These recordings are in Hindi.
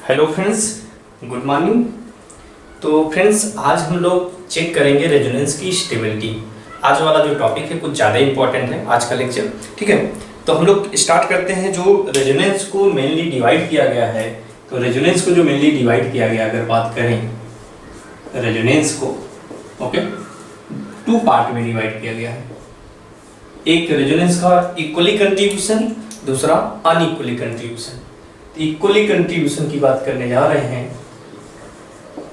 Hello friends, good morning. तो फ्रेंड्स, आज हम लोग चेक करेंगे रेजोनेंस की स्टेबिलिटी। आज वाला जो टॉपिक है कुछ ज़्यादा इंपॉर्टेंट है आज का लेक्चर, ठीक है। तो हम लोग स्टार्ट करते हैं। जो रेजोनेंस को मेनली डिवाइड किया गया है, तो रेजोनेंस को जो मेनली डिवाइड किया गया, अगर बात करें रेजोनेंस को, ओके, टू पार्ट में डिवाइड किया गया है। एक रेजोनेंस का इक्वली कंट्रीब्यूशन, दूसरा अनइक्वली कंट्रीब्यूशन। इक्वली कंट्रीब्यूशन की बात करने जा रहे हैं,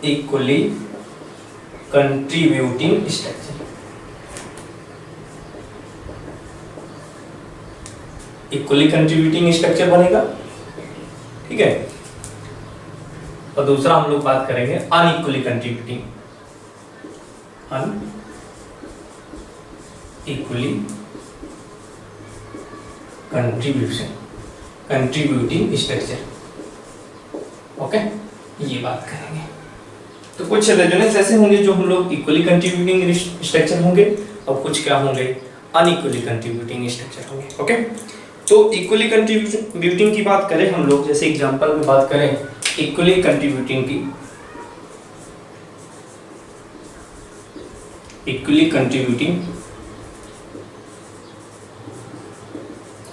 equally contributing structure. Equally contributing structure बनेगा, ठीक है। और दूसरा हम लोग बात करेंगे unequally contributing, unequally contributing structure, okay, ये बात करेंगे। तो कुछ रेजोनेंस ऐसे होंगे जो हम लोग इक्वली कंट्रीब्यूटिंग स्ट्रक्चर होंगे, और कुछ क्या होंगे, अनइक्वली कंट्रीब्यूटिंग स्ट्रक्चर होंगे, ओके। तो इक्वली कंट्रीब्यूटिंग की बात करें हम लोग, जैसे एग्जांपल में बात करें इक्वली कंट्रीब्यूटिंग की, इक्वली कंट्रीब्यूटिंग,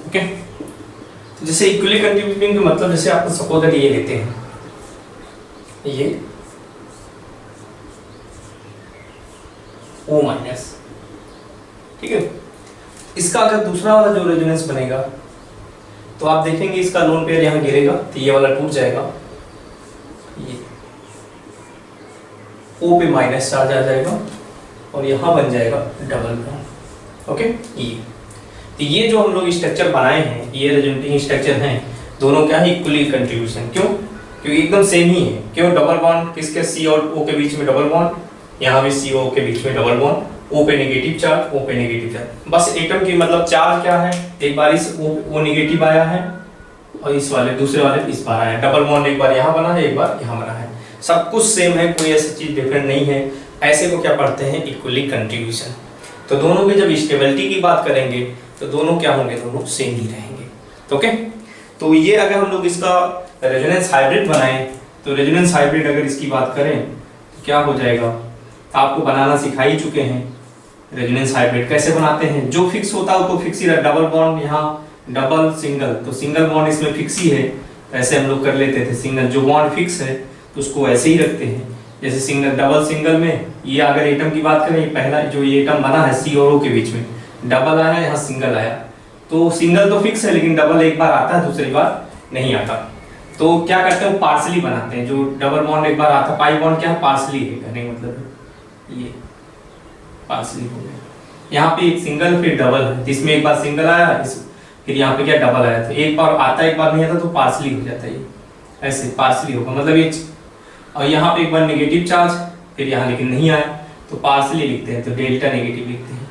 ओके। जैसे इक्वली कंट्रीब्यूटिंग का मतलब, जैसे आप सपोज दैट ये लेते हैं, ये O माइनस, ठीक है। इसका अगर दूसरा वाला जो रेजोनेंस बनेगा, तो आप देखेंगे इसका लोन पेयर यहाँ गिरेगा, तो ये वाला टूट जाएगा, ये O पे माइनस चार्ज आ जाएगा, और यहाँ बन जाएगा डबल बॉन्ड, ओके। ये जो हम लोग स्ट्रक्चर बनाए हैं, ये रेजोनेटिंग स्ट्रक्चर हैं, दोनों क्या है, इक्वली कंट्रीब्यूशन। क्यों? क्योंकि एकदम सेम ही है। क्यों? डबल बॉन्ड किसके, सी और O के बीच में डबल बॉन्ड, यहाँ भी सी और O के बीच में डबल बॉन्ड, O पे नेगेटिव चार्ज, O पे नेगेटिव चार्ज। बस एटम की मतलब चार्ज क्या है, एक बार इस O नेगेटिव आया है, और इस वाले दूसरे वाले इस बार आया है। डबल बॉन्ड एक बार यहाँ बना है, एक बार यहाँ बना है, सब कुछ सेम है, कोई ऐसी चीज डिफरेंट नहीं है। ऐसे को क्या पढ़ते हैं, इक्वली कंट्रीब्यूशन। तो दोनों की जब स्टेबिलिटी की बात करेंगे, तो दोनों क्या होंगे, दोनों सेम ही रहेंगे, ओके। तो ये अगर हम लोग इसका रेजोनेंस हाइब्रिड बनाएं, तो रेजोनेंस हाइब्रिड अगर इसकी बात करें तो क्या हो जाएगा, आपको बनाना सिखा ही चुके हैं। रेजोनेंस हाइब्रिड कैसे बनाते हैं, जो फिक्स होता है वो फिक्स ही रहा, डबल बॉन्ड यहाँ डबल सिंगल, तो सिंगल बॉन्ड इसमें फिक्स ही है, ऐसे हम लोग कर लेते थे। सिंगल जो बॉन्ड फिक्स है तो उसको ऐसे ही रखते हैं। जैसे सिंगल डबल सिंगल में, ये अगर एटम की बात करें, पहला जो ये एटम बना है सी और O के बीच में, डबल आया, यहाँ सिंगल आया, तो सिंगल तो फिक्स है, लेकिन डबल एक बार आता है, दूसरी बार नहीं आता। तो क्या करते हैं, पार्सली बनाते हैं। जो डबल बॉन्ड एक बार आता है, पाई बॉन्ड क्या है, पार्सली है, कहने का मतलब ये पार्सली हो गया। यहाँ पे एक सिंगल फिर डबल है, इसमें एक बार सिंगल आया, फिर यहाँ पे क्या डबल आया, तो एक बार आता है एक बार नहीं आता, तो पार्सली हो जाता है। ये ऐसे पार्सली होगा, मतलब ये। और यहाँ पे एक बार नेगेटिव चार्ज, फिर यहाँ लेकिन नहीं आया, तो पार्सली लिखते हैं, तो डेल्टा नेगेटिव लिखते हैं।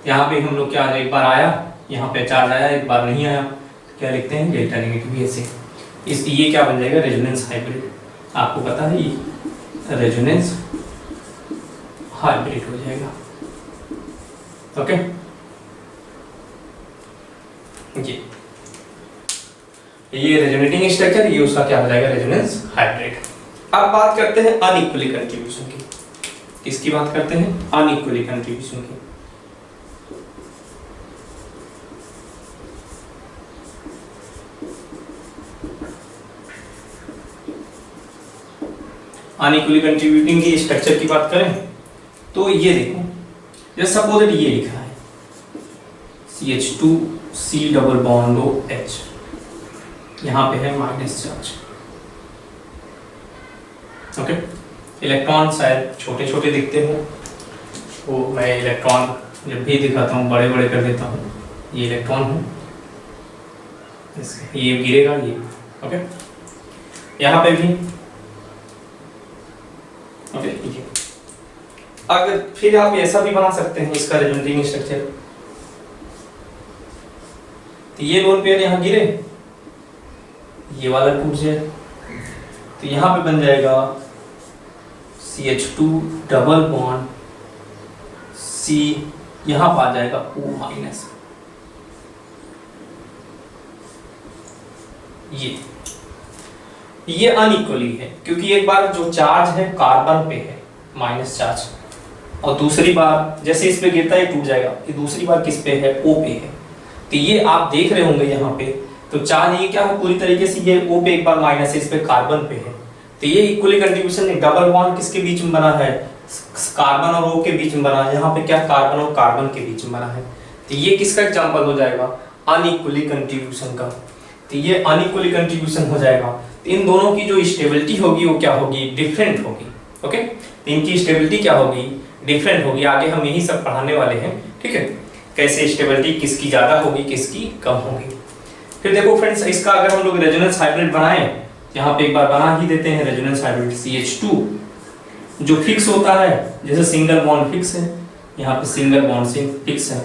यहाँ पे हम लोग क्या, एक बार आया, यहाँ पे चार्ज आया, एक बार नहीं आया, तो क्या लिखते हैं, डेल्टा नेगेटिव। ऐसे ये क्या बन जाएगा, रेजोनेंस हाइब्रिड। आपको पता है ये रेजोनेंस हाइब्रिड हो जाएगा, ओके। ये रेजोनेटिंग स्ट्रक्चर, ये उसका क्या हो जाएगा, रेजोनेंस हाइब्रिड। अब बात करते हैं अनइक्वली कंट्रीब्यूशन की। किसकी बात करते हैं, अनइक्वली कंट्रीब्यूशन की। अनइक्वली कंट्रीब्यूटिंग की स्ट्रक्चर की बात करें, तो ये देखो, जैसे सपोज ये लिखा है CH2 C double bond OH, यहाँ पे है माइनस चार्ज, ओके। इलेक्ट्रॉन शायद छोटे छोटे दिखते हो, तो मैं इलेक्ट्रॉन जब भी दिखाता हूँ बड़े बड़े कर देता हूँ। ये इलेक्ट्रॉन है, ये गिरेगा, ये, ओके। यहाँ पे भी, ओके, ठीक है। अगर फिर आप ऐसा भी बना सकते हैं इसका रेजोनेटिंग स्ट्रक्चर, तो ये लोन पेयर यहाँ गिरे, ये वाला टूट जाए, तो यहाँ पे बन जाएगा CH2 डबल बॉन्ड C, यहाँ पर आ जाएगा O माइनस। ये अनइक्वली है क्योंकि एक बार जो चार्ज है कार्बन पे है माइनस चार्ज, और दूसरी बार जैसे इस पे गिरता है टूट जाएगा, ये दूसरी बार किस पे है, O पे है। तो ये आप देख रहे होंगे यहाँ पे, तो चार्ज ये क्या है पूरी तरीके से ये O पे एक बार माइनस है, इस पे कार्बन पे है। तो ये इक्वली कंट्रीब्यूशन है, डबल बॉन्ड किसके बीच में बना है, कार्बन और O के बीच में बना है, यहाँ पे क्या कार्बन और कार्बन के बीच में बना है। तो ये किसका एग्जाम्पल हो जाएगा, अनइक्वली कंट्रीब्यूशन का। तो ये अनइक्वली कंट्रीब्यूशन हो जाएगा। तो इन दोनों की जो स्टेबिलिटी होगी वो क्या होगी, डिफरेंट होगी। ओके, तो इनकी स्टेबिलिटी क्या होगी, डिफरेंट होगी। आगे हम यही सब पढ़ाने वाले हैं, ठीक है, कैसे स्टेबिलिटी किसकी ज्यादा होगी किसकी कम होगी। फिर देखो फ्रेंड्स, इसका अगर हम लोग रेजोनेंस हाइब्रिड बनाएं, यहाँ पे एक बार बना ही देते हैं रेजोनेंस हाइब्रिड CH2 जो फिक्स होता है, जैसे सिंगल बॉन्ड फिक्स है, यहाँ पे सिंगल बॉन्ड फिक्स है,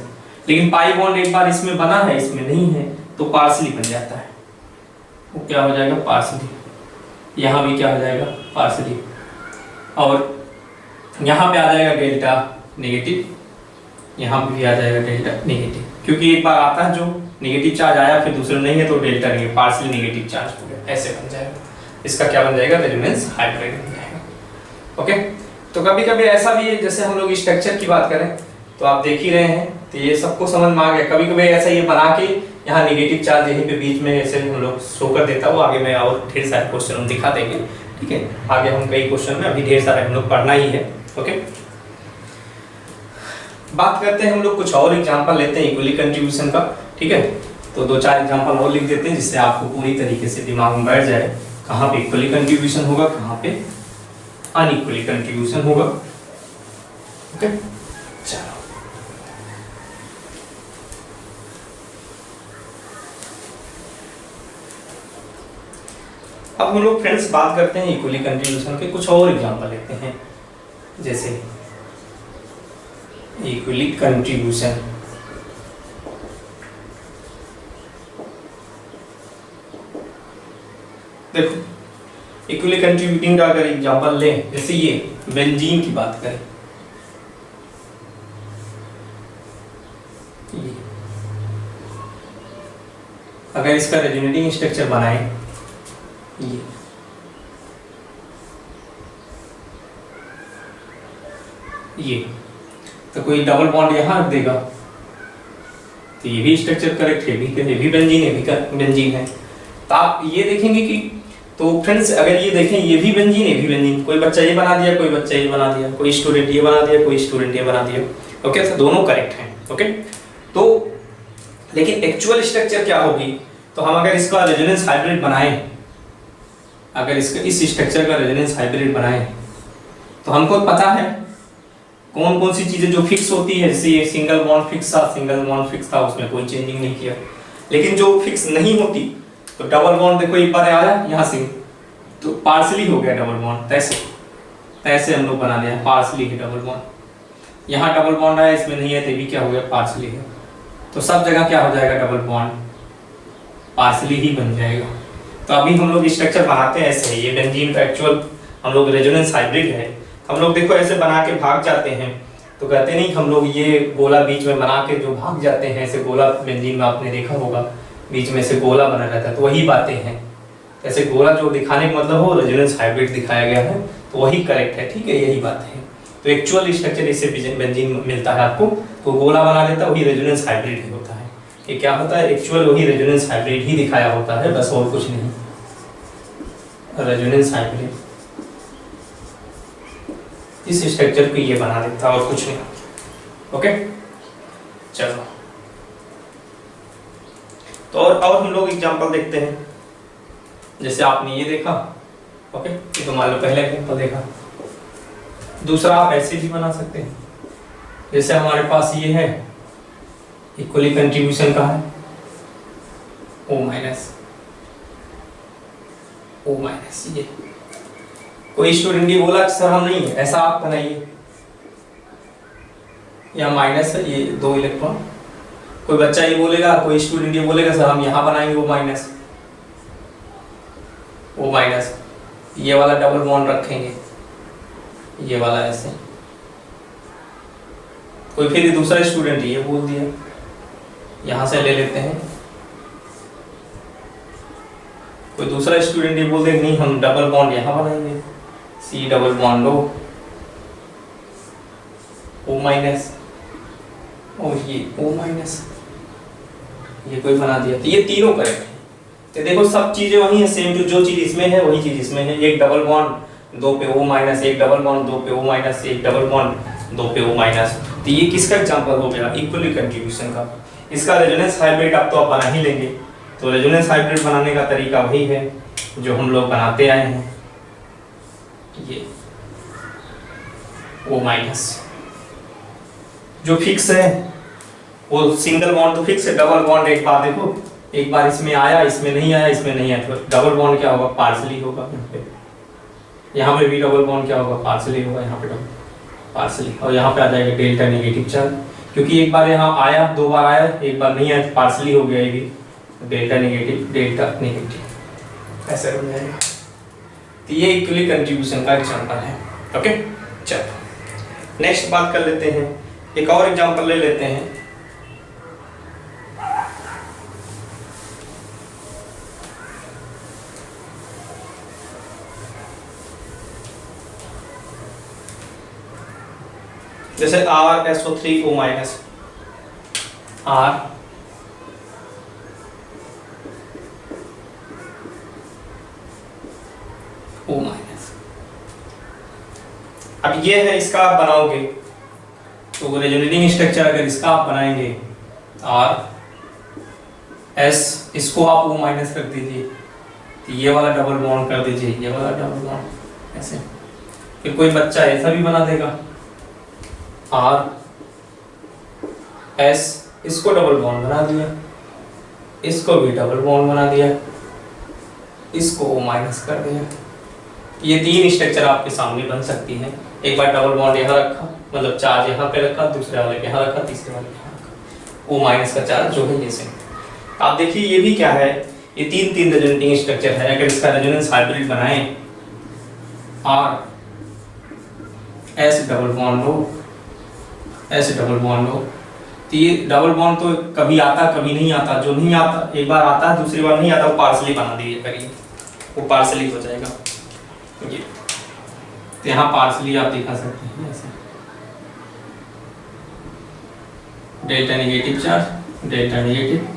लेकिन पाई बॉन्ड एक बार इसमें बना है इसमें नहीं है, तो पार्सली बन जाता है, वो क्या हो जाएगा पार्सली, यहाँ भी क्या हो जाएगा पार्सली, और यहाँ पे आ जाएगा डेल्टा नेगेटिव, यहाँ पे भी आ जाएगा डेल्टा नेगेटिव, क्योंकि एक बार आता है जो नेगेटिव चार्ज आया फिर दूसरे नहीं है तो delta negative partially negative charge हो गया, ऐसे बन जाएगा। इसका क्या बन जाएगा, रेजोनेंस हाइब्रिड बन जाएगा। ओके, तो कभी कभी ऐसा भी है, जैसे हम लोग स्ट्रक्चर की बात करें तो आप देख ही रहे हैं, तो ये सबको समझ में आ गया। कभी कभी ऐसा ये बना के यहाँ नेगेटिव चार्ज यहीं पे बीच में ऐसे हम लोग शो कर देता है, वो आगे में और ढेर सारे क्वेश्चन हम दिखा देंगे, ठीक है। आगे हम कई क्वेश्चन में अभी ढेर सारे हम लोग पढ़ना ही है। ओके, बात करते हैं हम लोग कुछ और एग्जांपल लेते हैं इक्वली कंट्रीब्यूशन का, ठीक है। तो दो चार एग्जांपल और लिख देते हैं जिससे आपको पूरी तरीके से दिमाग में बैठ जाए कहाँ पे इक्वली कंट्रीब्यूशन होगा, कहाँ पे अनइक्वली कंट्रीब्यूशन होगा। ओके, चलो अब हम लोग फ्रेंड्स बात करते हैं इक्वली कंट्रीब्यूशन के कुछ और एग्जांपल लेते हैं, जैसे इक्वली कंट्रीब्यूशन, देखो इक्वली कंट्रीब्यूटिंग का अगर एग्जांपल लें, जैसे ये बेंजीन की बात करें, ये अगर इसका रेजोनेटिंग स्ट्रक्चर बनाएं, ये तो कोई डबल बॉन्ड यहाँ रख देगा तो ये भी स्ट्रक्चर करेक्ट है, ये भी बेंजीन है, भी बेंजीन है। तो आप ये देखेंगे कि तो फ्रेंड्स अगर ये देखें ये भी बेंजीन है, भी बेंजीन, कोई बच्चा ये बना दिया, कोई बच्चा ये बना दिया, कोई स्टूडेंट ये बना दिया, कोई स्टूडेंट ये बना दिया। ओके, तो दोनों करेक्ट हैं। ओके, तो लेकिन एक्चुअल स्ट्रक्चर क्या होगी, तो हम अगर इसका रेजोनेंस हाइब्रिड बनाएं, अगर इसका इस स्ट्रक्चर का रेजोनेंस हाइब्रिड बनाएं तो हमको पता है कौन कौन सी चीजें जो फिक्स होती है, जैसे ये सिंगल बॉन्ड फिक्स था, उसमें कोई चेंजिंग नहीं किया। लेकिन जो फिक्स नहीं होती, तो डबल बॉन्ड देखो एक बार आया यहाँ से तो पार्सली हो गया डबल बॉन्ड, तैसे हम लोग बना दिया पार्सली है डबल बॉन्ड। यहाँ डबल बॉन्ड आया इसमें नहीं है तो भी क्या हो गया पार्सली है, तो सब जगह क्या हो जाएगा डबल बॉन्ड पार्सली ही बन जाएगा। तो अभी हम लोग स्ट्रक्चर बनाते हैं ऐसे, ये बेंजीन का एक्चुअल हम लोग रेजोनेंस हाइब्रिड है। हम लोग देखो ऐसे बना के भाग जाते हैं, तो कहते नहीं हम लोग ये गोला बीच में बना के जो भाग जाते हैं, ऐसे गोला बेंजीन में आपने देखा होगा बीच में से गोला बना रहता है, तो वही बातें हैं। ऐसे गोला जो दिखाने का मतलब हो रेजोनेंस हाइब्रिड दिखाया गया है, तो वही करेक्ट है, ठीक है, यही बात है। तो एक्चुअल स्ट्रक्चर इससे बेंजीन मिलता है आपको, तो गोला बना देता है, वही रेजोनेंस हाइब्रिड होता है। ये क्या होता है, एक्चुअल वही रेजोनेंस हाइब्रिड ही दिखाया होता है, बस और कुछ नहीं। रेजोनेंस हाइब्रिड इस स्ट्रक्चर को ये बना देता है और कुछ नहीं। ओके, चलो तो और हम लोग एग्जांपल देखते हैं, जैसे आपने ये देखा। ओके, ये तो मान लो पहला एग्जांपल देखा, दूसरा आप ऐसे भी बना सकते हैं, जैसे हमारे पास ये है इक्वली कंट्रीब्यूशन का है O माइनस, ये कोई स्टूडेंट ये बोला सर हम नहीं है, ऐसा आप बनाइए, यहाँ माइनस है ये 2 इलेक्ट्रॉन, कोई बच्चा ये बोलेगा, कोई स्टूडेंट ये बोलेगा सर हम यहाँ बनाएंगे O माइनस, ये वाला डबल बॉन्ड रखेंगे, ये वाला ऐसे। कोई फिर दूसरा स्टूडेंट ये बोल दिया, यहाँ से ले लेते हैं कोई दूसरा स्टूडेंट ये बोल दे नहीं हम डबल बॉन्ड यहाँ बनाएंगे, C double bond O minus और ये O माइनस, ये कोई बना दिया, तो ये तीनों करेक्ट है। तो देखो सब चीजें वही है, सेम टू जो चीज इसमें है वही चीज इसमें है। एक डबल बॉन्ड 2 पे O माइनस, एक डबल बॉन्ड 2 पे O माइनस, एक डबल बॉन्ड 2 पे O माइनस। तो ये किसका एग्जांपल हो गया? इक्वली कंट्रीब्यूशन का। इसका रेजोनेंस हाइब्रिड अब तो आप बना ही लेंगे। तो रेजोनेंस हाइब्रिड बनाने का तरीका वही है जो हम लोग बनाते आए हैं, ये O माइनस जो फिक्स है, वो सिंगल बॉन्ड तो फिक्स है, डबल बॉन्ड एक बार देखो, एक बार इसमें आया, इसमें नहीं आया, इसमें नहीं आया, तो डबल बॉन्ड क्या होगा? पार्सली होगा। यहाँ पे भी डबल बॉन्ड क्या होगा? पार्सली होगा, यहाँ पे डबल पार्सली, और यहाँ पे आ जाएगा डेल्टा नेगेटिव चार्ज, क्योंकि एक बार यहाँ आया, 2 बार आया, एक बार नहीं आया, पार्सली हो गया, ये भी डेल्टा नेगेटिव ऐसे हो जाएगा। तो ये इक्वली कंट्रीब्यूशन का एग्जांपल है। ओके, चलो नेक्स्ट बात कर लेते हैं, एक और एग्जांपल ले लेते हैं। जैसे RSO3O minus, R O minus. अब ये है, इसका आप बनाओगे तो रेजोनेटिंग स्ट्रक्चर अगर इसका आप बनाएंगे R S, इसको आप O माइनस कर दीजिए, तो ये वाला डबल बॉन्ड कर दीजिए, ये वाला डबल बॉन्ड ऐसे। फिर कोई बच्चा ऐसा भी बना देगा, R S, इसको डबल बॉन्ड बना दिया, इसको भी डबल बॉन्ड बना दिया, इसको O माइनस कर दिया। ये 3 स्ट्रक्चर आपके सामने बन सकती हैं। एक बार डबल बॉन्ड यहाँ रखा, मतलब चार्ज यहाँ पे रखा, दूसरे वाले पे यहाँ रखा, तीसरे वाले पे यहाँ रखा, O माइनस का चार्ज जो है ये से। आप देखिए ये भी क्या है, ये 3 रेजोनेटिंग स्ट्रक्चर है। अगर इसका रेजोनेंस हाइब्रिड बनाएं, R S डबल बॉन्ड हो, ऐसे डबल बॉन्ड हो, तो ये डबल बॉन्ड तो कभी आता कभी नहीं आता, जो नहीं आता एक बार आता है, दूसरी बार नहीं आता, वो पार्सली बना दीजिए करिए, वो पार्सली हो जाएगा। ये तो यहाँ पार्सली आप दिखा सकते हैं ऐसे, delta negative charge, delta negative,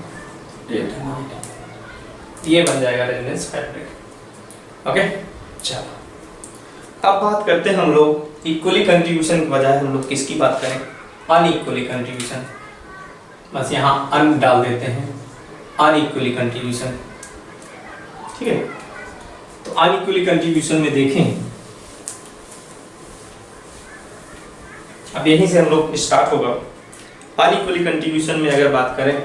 delta negative, ये बन जाएगा रेजोनेंस हाइब्रिड। ओके, चलो अब बात करते हैं हम लोग इक्वली कंट्रीब्यूशन के बजाय हम लोग किसकी बात करें? Unequally contribution. बस यहाँ अन डाल देते हैं, अनइक्वली कंट्रीब्यूशन, ठीक है। तो अनइक्वली कंट्रीब्यूशन में देखें, अब यहीं से हम लोग स्टार्ट होगा। अनइक्वली कंट्रीब्यूशन में अगर बात करें,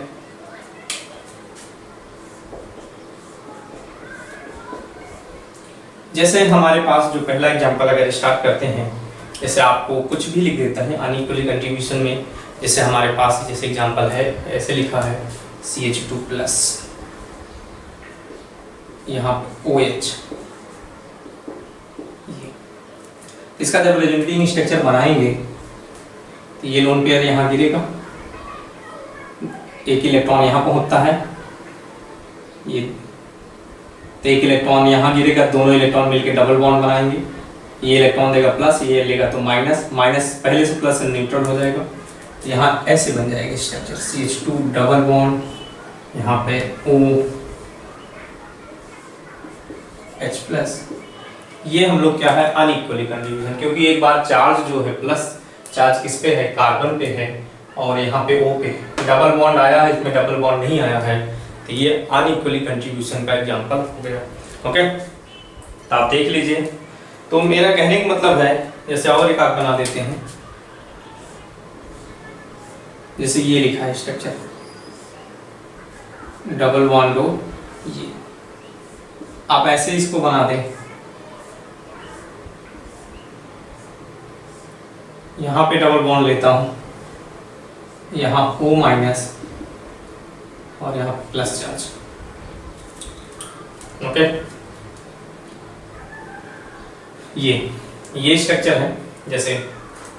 जैसे हमारे पास जो पहला एग्जांपल अगर स्टार्ट करते हैं, जैसे आपको कुछ भी लिख देता है अनइक्वली कंट्रीब्यूशन में, जैसे हमारे पास जैसे एग्जांपल है, ऐसे लिखा है CH2+, यहाँ OH, इसका जब रेजोनेटिंग स्ट्रक्चर बनाएंगे तो ये लोन पेयर यहाँ गिरेगा, एक इलेक्ट्रॉन यहाँ पहुंचता है, ये तो एक इलेक्ट्रॉन यहाँ गिरेगा, दोनों इलेक्ट्रॉन मिलकर डबल बॉन्ड बनाएंगे, ये इलेक्ट्रॉन देगा प्लस, ये लेगा तो माइनस, माइनस पहले से प्लस न्यूट्रल हो जाएगा, यहाँ ऐसे बन जाएगा स्ट्रक्चर CH2 डबल बॉन्ड, यहाँ पे OH+। ये हम लोग क्या है, अनइक्वली कंट्रीब्यूशन, क्योंकि एक बार चार्ज जो है प्लस चार्ज किस पे है, कार्बन पे है, और यहाँ पे O पे डबल बॉन्ड आया है, इसमें डबल बॉन्ड नहीं आया है, तो ये अनइक्वली कंट्रीब्यूशन का एग्जांपल हो गया। ओके, तो आप देख लीजिए। तो मेरा कहने का मतलब है, जैसे और एक आप बना देते हैं, जैसे ये लिखा है स्ट्रक्चर डबल बॉन्ड हो, ये आप ऐसे इसको बना दें, यहाँ पे डबल बॉन्ड लेता हूँ, यहाँ O माइनस और यहाँ प्लस चार्ज। ओके, ये स्ट्रक्चर है जैसे,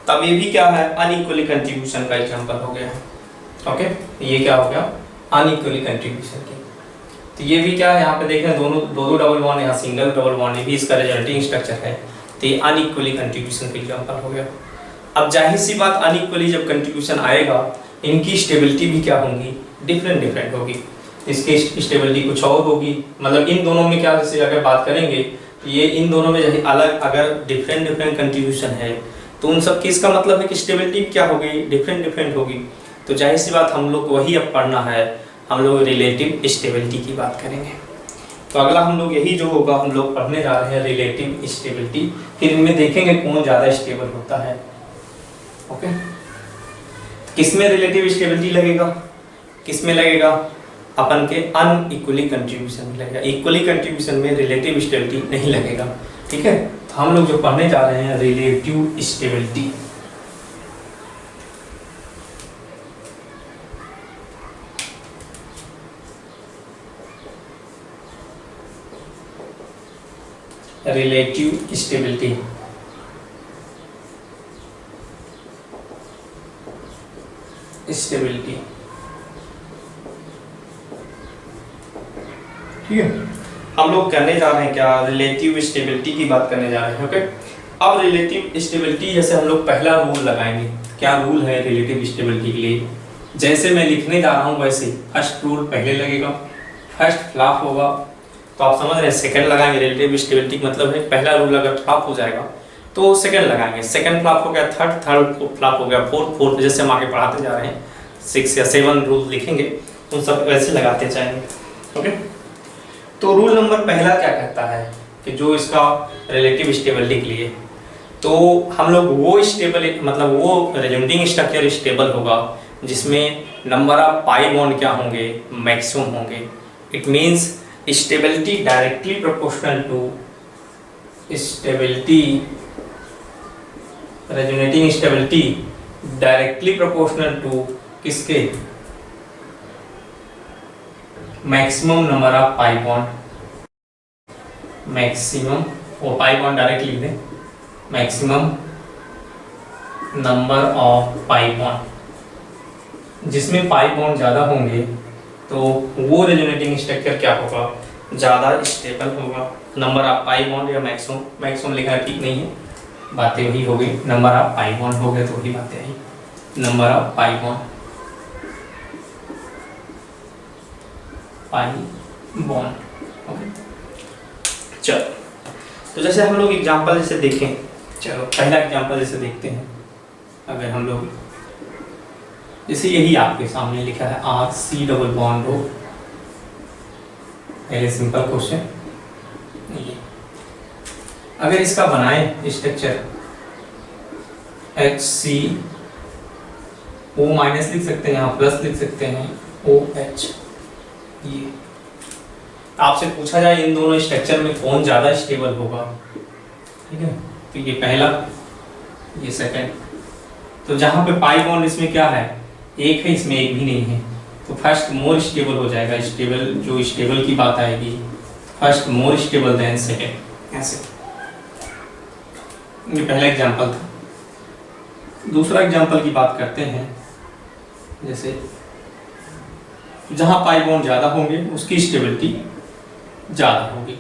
तब ये भी क्या है, अनइक्वली कंट्रीब्यूशन का एग्जांपल हो गया है। ओके, ये क्या हो गया, अनइक्वली कंट्रीब्यूशन की। तो ये भी क्या है, यहाँ पे देख रहे हैं दोनों दो डबल बॉन्ड, यहाँ सिंगल डबल बॉन्ड, ये भी इसका रिजल्टिंग स्ट्रक्चर है। तो ये अनइक्वली कंट्रीब्यूशन का एग्जाम्पल हो गया। अब जाहिर सी बात, अनइक्वली जब कंट्रीब्यूशन आएगा, इनकी स्टेबिलिटी भी क्या होंगी, डिफरेंट होगी। इसकी स्टेबिलिटी कुछ और होगी, मतलब इन दोनों में क्या, जैसे अगर बात करेंगे तो ये इन दोनों में जैसे अलग अगर डिफरेंट कंट्रीब्यूशन है तो उन सब की इसका मतलब है कि स्टेबिलिटी क्या होगी, डिफरेंट होगी। तो जाहिर सी बात हम लोग को वही अब पढ़ना है, हम लोग रिलेटिव स्टेबिलिटी की बात करेंगे। तो अगला हम लोग यही जो होगा हम लोग पढ़ने जा रहे हैं, रिलेटिव स्टेबिलिटी। फिर इनमें देखेंगे कौन ज़्यादा स्टेबल होता है। ओके, किसमें रिलेटिव स्टेबिलिटी लगेगा, किसमें लगेगा, अपन के अनइक्वली कंट्रीब्यूशन में लगेगा। इक्वली कंट्रीब्यूशन में रिलेटिव स्टेबिलिटी नहीं लगेगा। ठीक है, तो हम लोग जो पढ़ने जा रहे हैं relative stability. Relative stability stability ठीक है, हम लोग करने जा रहे हैं क्या, रिलेटिव स्टेबिलिटी की बात करने जा रहे हैं। ओके, अब रिलेटिव स्टेबिलिटी जैसे हम लोग पहला रूल लगाएंगे। क्या रूल है रिलेटिव स्टेबिलिटी के लिए, जैसे मैं लिखने जा रहा हूँ वैसे फर्स्ट रूल पहले लगेगा, फर्स्ट फ्लॉप होगा तो आप समझ रहे हैं, सेकंड लगाएंगे। रिलेटिव स्टेबिलिटी मतलब है पहला रूल अगर फ्लॉप हो जाएगा तो सेकंड लगाएंगे, सेकंड फ्लॉप हो गया थर्ड फ्लॉप हो गया फोर्थ, जैसे हम आगे पढ़ाते जा रहे हैं 6 या 7 रूल लिखेंगे उन सब वैसे लगाते जाएंगे। ओके, तो रूल नंबर पहला क्या कहता है कि जो इसका रिलेटिव स्टेबिलिटी के लिए, तो हम लोग वो स्टेबल मतलब वो रिजल्टिंग स्ट्रक्चर स्टेबल होगा जिसमें नंबर ऑफ पाई बॉन्ड क्या होंगे, मैक्सिमम होंगे। It means stability directly proportional to stability, resonating stability directly proportional to किसके, maximum number of pi bond, maximum वो पाई बॉन्ड डायरेक्ट लिख दें, maximum number of pi bond. जिसमें पाई बॉन्ड ज़्यादा होंगे तो वो रेजोनेटिंग स्ट्रक्चर क्या होगा, ज़्यादा स्टेबल होगा। नंबर ऑफ पाई बॉन्ड या मैक्सिमम लिखना ठीक नहीं है, बातें वही हो गई। नंबर ऑफ पाई बॉन्ड हो गए तो वही बातें आई, number of pi bond, pi bond. Okay, चलो तो जैसे हम लोग एग्जांपल जैसे देखें, चलो पहला एग्जांपल जैसे देखते हैं। अगर हम लोग जैसे यही आपके सामने लिखा है RC डबल बॉन्ड हो, पहले सिंपल क्वेश्चन, अगर इसका बनाए स्ट्रक्चर HCO माइनस लिख सकते हैं, यहाँ प्लस लिख सकते हैं OH। ये आपसे पूछा जाए इन दोनों स्ट्रक्चर में कौन ज़्यादा स्टेबल होगा, ठीक है, तो ये पहला, ये सेकंड। तो जहाँ पे पाई बॉन्ड इसमें क्या है, एक है, इसमें एक भी नहीं है, तो फर्स्ट मोर स्टेबल हो जाएगा। स्टेबल जो स्टेबल की बात आएगी, फर्स्ट मोर स्टेबल देन सेकंड, ऐसे। ये पहला एग्जांपल था। दूसरा एग्जांपल की बात करते हैं, जैसे जहाँ पाई बॉन्ड ज़्यादा होंगे उसकी स्टेबिलिटी ज़्यादा होगी।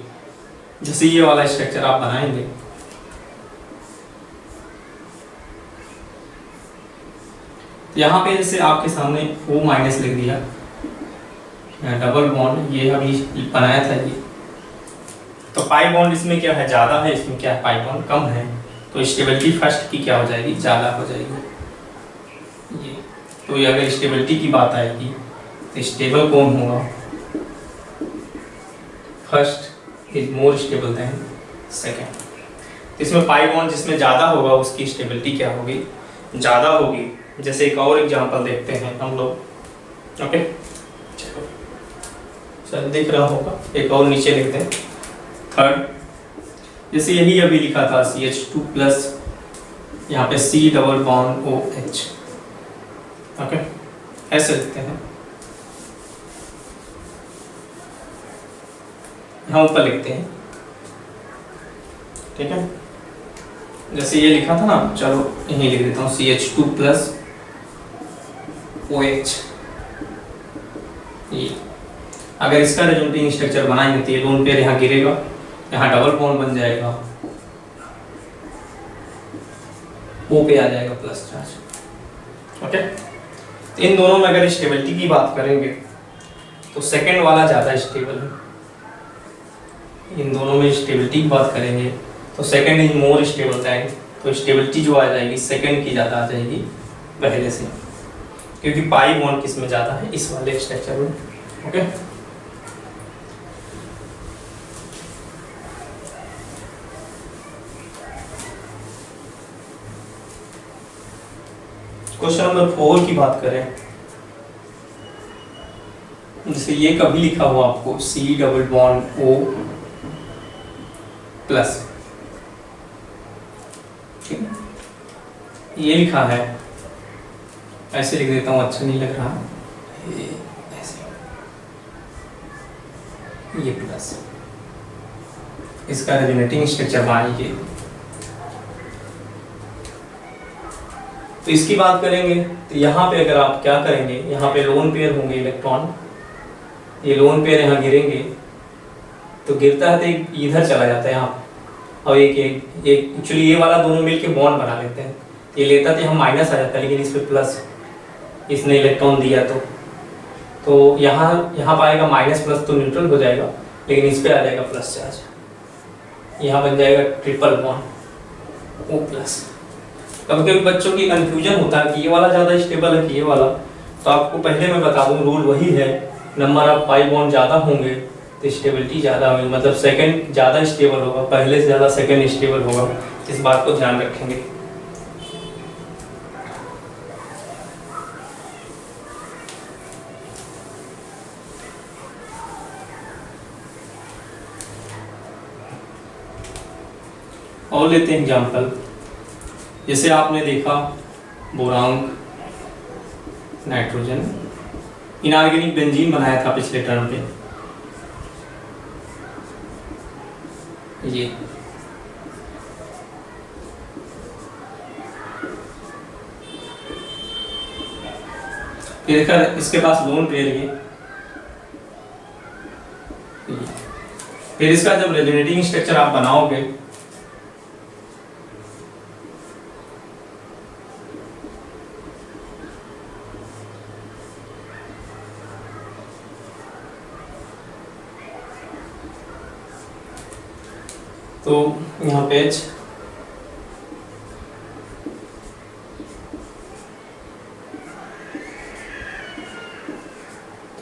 जैसे ये वाला स्ट्रक्चर आप बनाएंगे, यहाँ पे जैसे आपके सामने O माइनस लिख दिया, डबल बॉन्ड ये अभी बनाया था ये, तो पाई बॉन्ड इसमें क्या है, ज़्यादा है, इसमें क्या है, पाई बॉन्ड कम है, तो स्टेबिलिटी फर्स्ट की क्या हो जाएगी, ज़्यादा हो जाएगी ये। तो ये अगर स्टेबिलिटी की बात आएगी तो स्टेबल कौन होगा, first is more stable then second. इसमें पाई बॉन्ड जिसमें ज़्यादा होगा उसकी स्टेबिलिटी क्या होगी, ज़्यादा होगी। जैसे एक और एग्जांपल देखते हैं हम लोग। ओके, चलो सर दिख रहा होगा, एक और नीचे लिखते हैं थर्ड। जैसे यही अभी लिखा था CH2 प्लस, यहाँ पे C double bond OH। Okay, ऐसे लिखते हैं, यहाँ ऊपर लिखते हैं, ठीक है। जैसे ये लिखा था ना, चलो यहीं लिख देता हूँ CH2 प्लस OH। ये अगर इसका रेजोनेटिंग स्ट्रक्चर बनाएंगे तो ये लोन पेयर यहाँ गिरेगा, यहाँ डबल बॉन्ड बन जाएगा, ओ पे आ जाएगा प्लस चार्ज। ओके, तो इन दोनों में अगर स्टेबिलिटी की बात करेंगे तो सेकंड वाला ज़्यादा स्टेबल है। इन दोनों में स्टेबिलिटी की बात करेंगे तो second is more stable then, तो स्टेबिलिटी जो आ जाएगी सेकंड की ज़्यादा आ जाएगी पहले से, क्योंकि पाई बॉन्ड किस में ज़्यादा है, इस वाले स्ट्रक्चर में। ओके, क्वेश्चन नंबर 4 की बात करें, जैसे ये कभी लिखा हुआ आपको C double bond O plus, ठीक है, ये लिखा है, ऐसे लिख देता हूँ, अच्छा नहीं लग रहा, ऐसे, ये प्लस, इसका रेजोनेटिंग स्ट्रक्चर मानिए। तो इसकी बात करेंगे तो यहाँ पे अगर आप क्या करेंगे, यहाँ पे लोन पेयर होंगे इलेक्ट्रॉन, ये लोन पेयर यहाँ गिरेंगे तो गिरता है तो इधर चला जाता है यहाँ, और एक एक्चुअली ये वाला दोनों मिलके बॉन्ड बना लेते हैं, ये लेता तो यहाँ माइनस आ जाता है, लेकिन इस पे प्लस, इसने इलेक्ट्रॉन दिया तो यहाँ पाएगा माइनस प्लस तो न्यूट्रल हो जाएगा, लेकिन इस पे आ जाएगा प्लस चार्ज, यहाँ बन जाएगा ट्रिपल बॉन्ड O प्लस। कभी कभी बच्चों की कंफ्यूजन होता है कि ये वाला ज़्यादा स्टेबल है कि ये वाला, तो आपको पहले मैं बता दूं रूल वही है, नंबर ऑफ पाई बॉन्ड ज़्यादा होंगे तो स्टेबिलिटी ज़्यादा होगी, मतलब सेकंड ज़्यादा स्टेबल होगा, पहले से ज़्यादा सेकंड स्टेबल होगा, इस बात को ध्यान रखेंगे। और लेते हैं एग्जाम्पल, जैसे आपने देखा बोरान नाइट्रोजन इनऑर्गेनिक बेंजीन बनाया था पिछले टर्म पे, ये फिर देखा इसके पास लोन पेयर ये, फिर इसका जब रेजोनेटिंग स्ट्रक्चर आप बनाओगे तो यहाँ पेज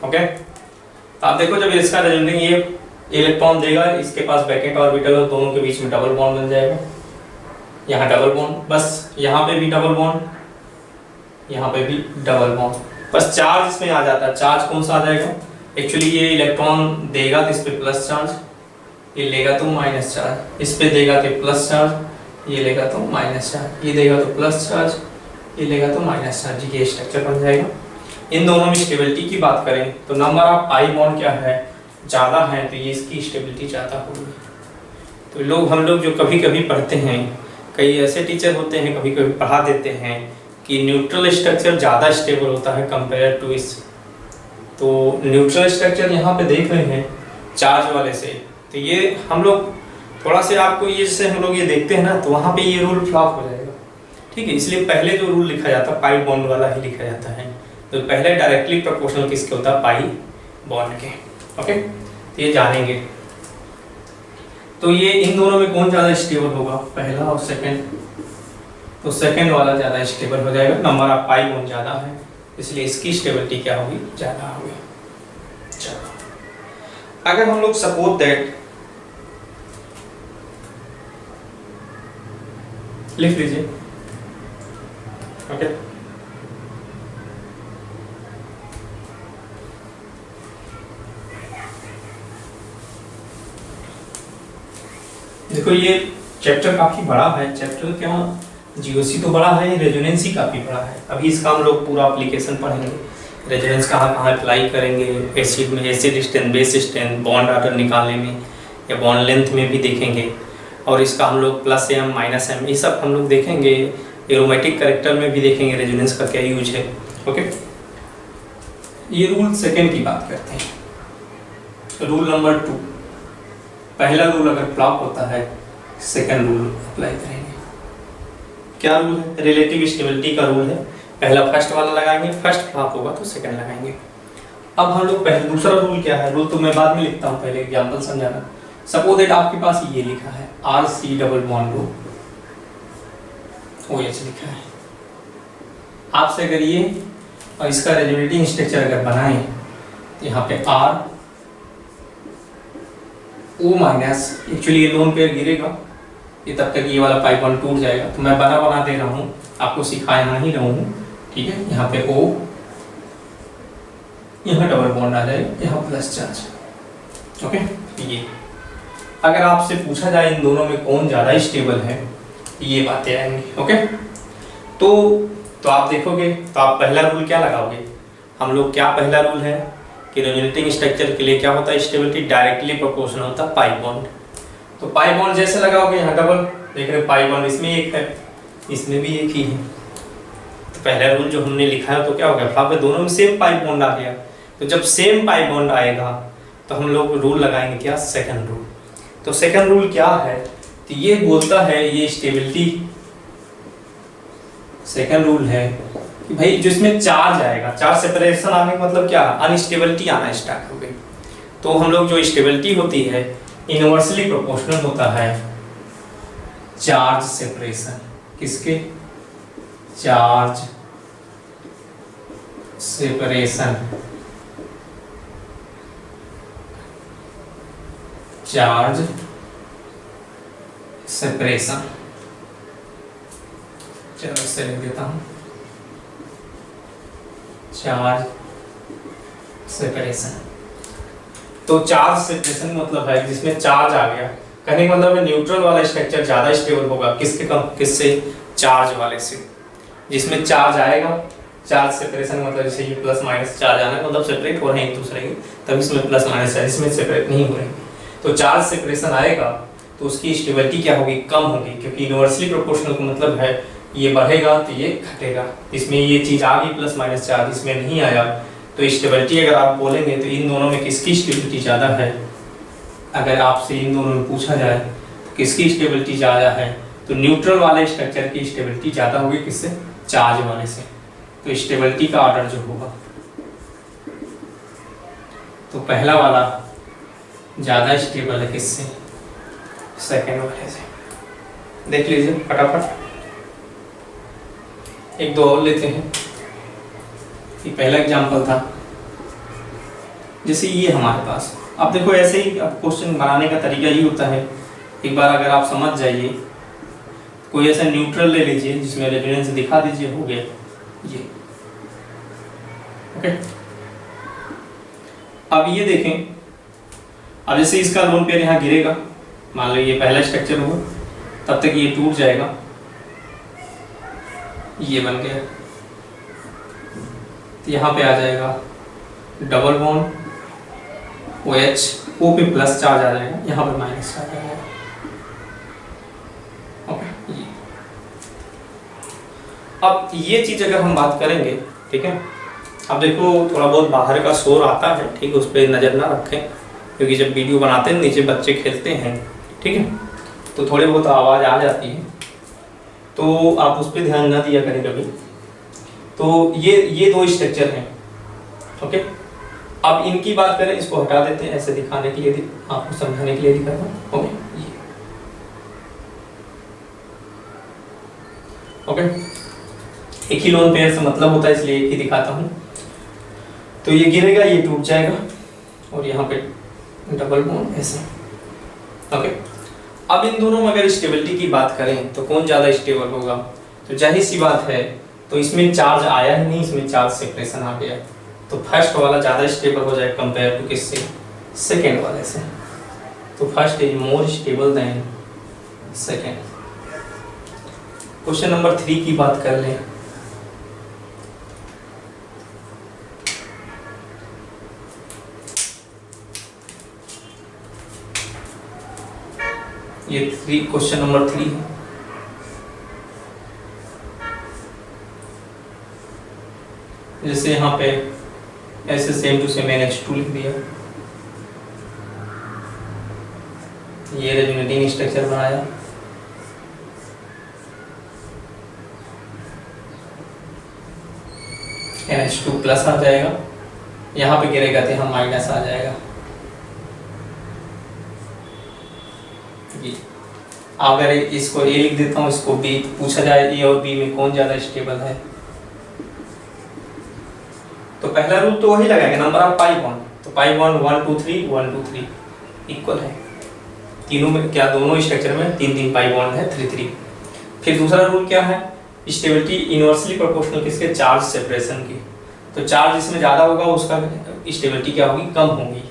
ओके, तो आप देखो जब इसका रेजोनेटिंग ये इलेक्ट्रॉन देगा, इसके पास बैकेट ऑर्बिटल और दोनों के बीच में डबल बॉन्ड बन जाएगा, यहाँ डबल बॉन्ड, बस यहाँ पे भी डबल बॉन्ड, यहाँ पे भी डबल बॉन्ड, बस चार्ज इसमें आ जाता है। चार्ज कौन सा आ जाएगा, एक्चुअली ये इलेक्ट्रॉन देगा तो इस पे प्लस चार्ज, ये लेगा तो माइनस चार्ज, इस पे देगा तो प्लस चार्ज, ये लेगा तो माइनस चार्ज, ये देगा तो प्लस चार्ज, ये लेगा तो माइनस चार्ज, ये स्ट्रक्चर बन जाएगा। इन दोनों में स्टेबिलिटी की बात करें तो नंबर ऑफ पाई बॉन्ड क्या है, ज़्यादा है, तो ये इसकी स्टेबिलिटी ज़्यादा होगी। तो हम लोग जो कभी कभी पढ़ते हैं, कई ऐसे टीचर होते हैं कभी कभी पढ़ा देते हैं कि न्यूट्रल स्ट्रक्चर ज़्यादा स्टेबल होता है कंपेयर टू इस, तो न्यूट्रल स्ट्रक्चर यहाँ पे देख रहे हैं चार्ज वाले से, तो ये हम लोग थोड़ा से आपको ये जैसे हम लोग ये देखते हैं ना, तो वहाँ पे ये रूल फ्लॉप हो जाएगा, ठीक है। इसलिए पहले जो रूल लिखा जाता है पाई बॉन्ड वाला ही लिखा जाता है, तो पहले डायरेक्टली प्रोपोर्शनल किसके होता है, पाई बॉन्ड के। ओके, तो ये जानेंगे। तो ये इन दोनों में कौन ज़्यादा स्टेबल होगा, पहला और सेकंड, तो सेकंड वाला ज़्यादा स्टेबल हो जाएगा, नंबर ऑफ पाई बॉन्ड ज़्यादा है, इसलिए इसकी स्टेबिलिटी क्या होगी, ज़्यादा होगी। चलो, अगर हम लोग सपोज दैट लिख लीजिए, ओके, देखो ये चैप्टर काफी बड़ा है, चैप्टर क्या जीओसी तो बड़ा है, रेजोनेंस ही काफी बड़ा है। अभी इसका हम लोग पूरा एप्लीकेशन पढ़ेंगे, रेजोनेंस कहाँ कहाँ अप्लाई करेंगे, एसिड में acid strength, base strength, bond order निकालने में या बॉन्ड लेंथ में भी देखेंगे, और इसका हम लोग प्लस एम माइनस एम ये सब हम लोग देखेंगे, एरोमेटिक कैरेक्टर में भी देखेंगे रेजोनेंस का क्या यूज है। ओके, ये रूल सेकेंड की बात करते हैं। रूल नंबर 2, पहला रूल अगर फ्लॉप होता है सेकंड रूल अप्लाई करेंगे। क्या रूल है? रिलेटिव स्टेबिलिटी का रूल है। पहला फर्स्ट वाला लगाएंगे, फर्स्ट फ्लॉप होगा तो सेकंड लगाएंगे। अब हम लोग पहले दूसरा रूल क्या है, रूल तो मैं बाद में लिखता हूँ, पहले एग्जांपल समझाना। सपोज दैट आपके पास ये लिखा है RC डबल बॉन्ड OH लिखा है। आपसे अगर ये और इसका रेजोनेटिंग स्ट्रक्चर अगर बनाएं तो यहाँ पे R O माइनस, एक्चुअली ये लोन पेयर गिरेगा, ये तब तक ये वाला पाई बॉन्ड टूट जाएगा, तो मैं बना दे रहा हूँ, आपको सिखाया नहीं रहा हूँ, ठीक है। यहाँ पे O, यहाँ डबल बॉन्ड आ जाएगा, यहाँ प्लस चार्ज। ओके, ये अगर आपसे पूछा जाए इन दोनों में कौन ज़्यादा स्टेबल है, ये बातें आएंगी। ओके, तो आप देखोगे तो आप पहला रूल क्या लगाओगे, हम लोग क्या पहला रूल है कि रेजोनेटिंग स्ट्रक्चर के लिए क्या होता है स्टेबिलिटी, डायरेक्टली प्रोपोर्शनल होता है पाई बॉन्ड। तो पाई बॉन्ड जैसे लगाओगे यहाँ डबल, देख रहे पाई बॉन्ड इसमें एक है, इसमें भी एक ही है, तो पहला रूल जो हमने लिखा है तो क्या हो गया, फ्लॉप में दोनों में सेम पाई बॉन्ड आ गया। तो जब सेम पाई बॉन्ड आएगा तो हम लोग रूल लगाएंगे क्या, सेकंड रूल। तो सेकंड रूल क्या है, तो ये बोलता है ये स्टेबिलिटी, सेकंड रूल है कि भाई जो इसमें चार्ज आएगा, चार्ज सेपरेशन आने का मतलब क्या, अनस्टेबिलिटी आना स्टार्ट हो गई। तो हम लोग जो स्टेबिलिटी होती है इनवर्सली प्रोपोर्शनल होता है चार्ज सेपरेशन, किसके, चार्ज सेपरेशन, चार्ज सेपरेशन, चलो इससे लिख देता हूं, चार्ज सेपरेशन। तो चार्ज सेपरेशन मतलब है जिसमें चार्ज आ गया, कहने का मतलब है न्यूट्रल वाला स्ट्रक्चर ज्यादा स्टेबल होगा, किसके कम, किससे, चार्ज वाले से। जिसमें चार्ज आएगा, चार्ज सेपरेशन मतलब जैसे ये प्लस माइनस चार्ज आना मतलब सेपरेट हो रहे हैं एक दूसरे के, तब इसमें प्लस माइनस है, इसमें सेपरेट नहीं हो रहे हैं। तो चार्ज सेपरेशन आएगा तो उसकी स्टेबिलिटी क्या होगी, कम होगी, क्योंकि यूनिवर्सली प्रोपोर्शनल का मतलब है ये बढ़ेगा तो ये घटेगा। इसमें ये चीज आ गई प्लस माइनस चार्ज, इसमें नहीं आया, तो स्टेबिलिटी अगर आप बोलेंगे तो इन दोनों में किसकी स्टेबिलिटी ज़्यादा है, अगर आपसे इन दोनों में पूछा जाए तो किसकी स्टेबिलिटी ज़्यादा है, तो न्यूट्रल वाले स्ट्रक्चर की स्टेबिलिटी ज़्यादा होगी, किससे, चार्ज वाले से। तो स्टेबिलिटी का ऑर्डर जो होगा, तो पहला वाला ज़्यादा स्टेबल है किससे, सेकेंड वाले से। देख लीजिए फटाफट, एक दो और लेते हैं। ये पहला एग्जांपल था, जैसे ये हमारे पास, अब देखो ऐसे ही अब क्वेश्चन बनाने का तरीका ये होता है, एक बार अगर आप समझ जाइए, कोई ऐसा न्यूट्रल ले लीजिए जिसमें रेजोनेंस दिखा दीजिए, हो गया ये। ओके, अब ये देखें, अब जैसे इसका लोन पेयर यहाँ गिरेगा, मान लो ये पहला स्ट्रक्चर हुआ, तब तक ये टूट जाएगा, ये बन गया, तो यहाँ पे आ जाएगा डबल बॉन्ड OH, O पे प्लस चार्ज आ जाएगा, यहाँ पे माइनस चार्ज आ जाएगा। ओके, ये अब ये चीज अगर हम बात करेंगे, ठीक है, अब देखो थोड़ा बहुत बाहर का शोर आता है, ठीक है, उस पर नजर ना रखें, क्योंकि जब वीडियो बनाते हैं नीचे बच्चे खेलते हैं, ठीक है, तो थोड़ी बहुत आवाज़ आ जाती है, तो आप उस पर ध्यान ना दिया करें कभी। तो ये दो स्ट्रक्चर हैं, ओके। अब इनकी बात करें, इसको हटा देते हैं, ऐसे दिखाने के लिए, आपको समझाने के लिए दिखा रहा हूँ, ओके। ओके, एक ही लोन पेयर से मतलब होता है, इसलिए एक ही दिखाता हूँ। तो ये गिरेगा, ये टूट जाएगा, और यहाँ पे डबल बॉन्ड ऐसे, ओके। अब इन दोनों में अगर स्टेबिलिटी की बात करें तो कौन ज़्यादा स्टेबल होगा, तो जाहिर सी बात है, तो इसमें चार्ज आया ही नहीं, इसमें चार्ज सेपरेशन आ गया, तो फर्स्ट वाला ज़्यादा स्टेबल हो जाए कंपेयर टू किससे, सेकेंड वाले से। तो first is more stable then second. Question number 3 की बात कर लें, ये क्वेश्चन नंबर 3 है। जैसे यहाँ पे ऐसे सेम टू सेम मैंने H2 लिख दिया, ये रेजोनेटिंग स्ट्रक्चर बनाया, NH2 प्लस आ जाएगा, यहाँ पे गिरेगा तो यहाँ माइनस आ जाएगा। अगर इसको ए लिख देता हूँ, इसको बी, पूछा जाए ए और बी में कौन ज़्यादा स्टेबल है, तो पहला रूल तो वही लगाएंगे, नंबर ऑफ पाई बॉन्ड। तो पाई बॉन्ड 1 2 3 1 2 3 इक्वल है, तीनों में क्या, दोनों स्ट्रक्चर में 3 3 पाई बॉन्ड है, 3 3। फिर दूसरा रूल क्या है, स्टेबिलिटी इनवर्सली प्रोपोर्शनल किसके, चार्ज सेपरेशन की। तो चार्ज इसमें ज़्यादा होगा, उसका स्टेबिलिटी क्या होगी, कम होगी।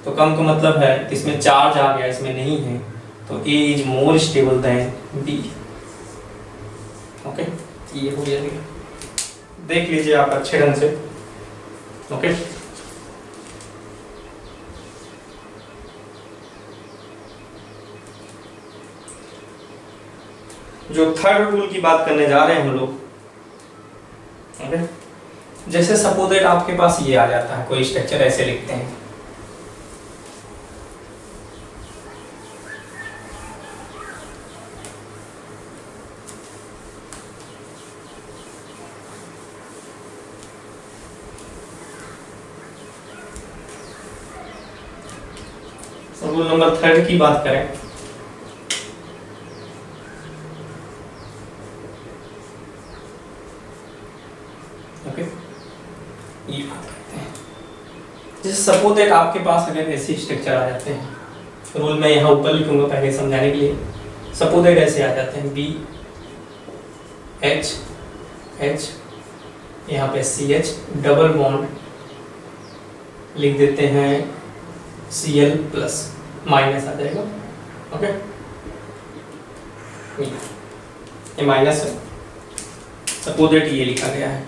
तो कम का मतलब है इसमें चार्ज आ गया, इसमें नहीं है, तो A is more stable then B। Okay, ये हो गया, देख लीजिए आप अच्छे ढंग से। ओके, जो थर्ड रूल की बात करने जा रहे हैं हम लोग, ओके, जैसे सपोज दैट आपके पास ये आ जाता है, कोई स्ट्रक्चर ऐसे लिखते हैं, रूल नंबर थर्ड की बात करें, ओके, ये बात करते हैं। जैसे सपोज दैट आपके पास अगर ऐसे स्ट्रक्चर आ जाते हैं, रूल मैं यहाँ ऊपर लिखूंगा पहले समझाने के लिए। सपोज दैट ऐसे आ जाते हैं, बी एच एच, यहाँ पे CH डबल बॉन्ड लिख देते हैं, Cl प्लस, माइनस आ जाएगा। ओके, ये माइनस है, सपोज दैट ये लिखा गया है,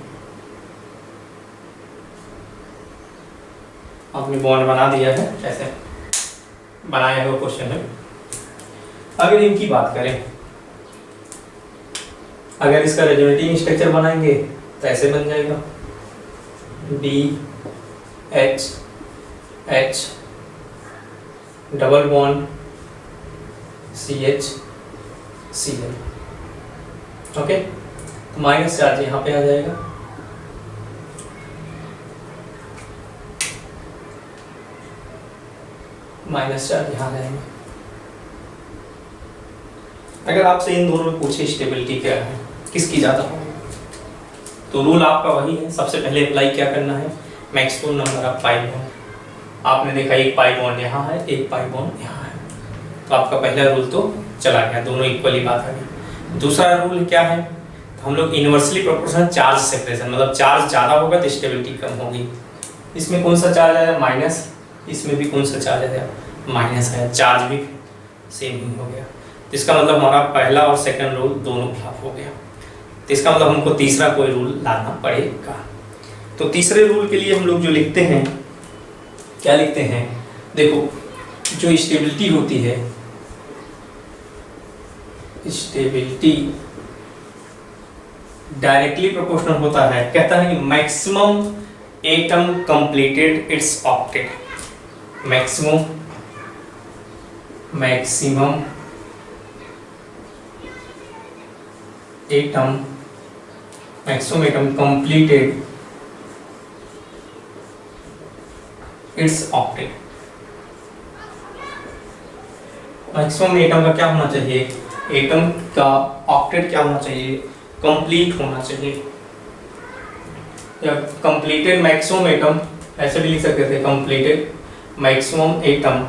आपने बॉन्ड बना दिया है, ऐसे बनाया है वो क्वेश्चन में। अगर इनकी बात करें, अगर इसका रेजोनेटिंग स्ट्रक्चर बनाएंगे तो ऐसे बन जाएगा, B H H double bond CH Cl। Okay, तो माइनस चार्ज यहाँ पे आ जाएगा, माइनस चार्ज यहाँ जाएंगे। अगर आपसे इन दोनों में पूछे स्टेबिलिटी क्या है, किसकी ज़्यादा होगी, तो रूल आपका वही है, सबसे पहले अप्लाई क्या करना है, maximum number of pi bond. आपने देखा एक पाई बॉन्ड यहाँ है, एक पाई बॉन्ड यहाँ है, तो आपका पहला रूल तो चला गया, दोनों इक्वली बात आ गई। दूसरा रूल क्या है, तो हम लोग इनवर्सली प्रोपोर्शनल चार्ज सेपरेशन, मतलब चार्ज ज़्यादा होगा तो स्टेबिलिटी कम होगी। इसमें कौन सा चार्ज आया, माइनस, इसमें भी कौन सा चार्ज आया, माइनस आया, चार्ज भी सेम ही हो गया। तो इसका मतलब हमारा पहला और सेकंड रूल दोनों खिलाफ हो गया, तो इसका मतलब हमको तीसरा कोई रूल लाना पड़ेगा। तो तीसरे रूल के लिए हम लोग जो लिखते हैं, क्या लिखते हैं, देखो जो स्टेबिलिटी होती है, स्टेबिलिटी डायरेक्टली प्रोपोर्शनल होता है, कहता है कि maximum atom completed it's octet, maximum atom completed it's octet. Maximum atom का क्या होना चाहिए, एटम का ऑक्टेट क्या होना चाहिए, कंप्लीट होना चाहिए, या कंप्लीटेड मैक्सिमम एटम, ऐसे भी लिख सकते थे, completed maximum atom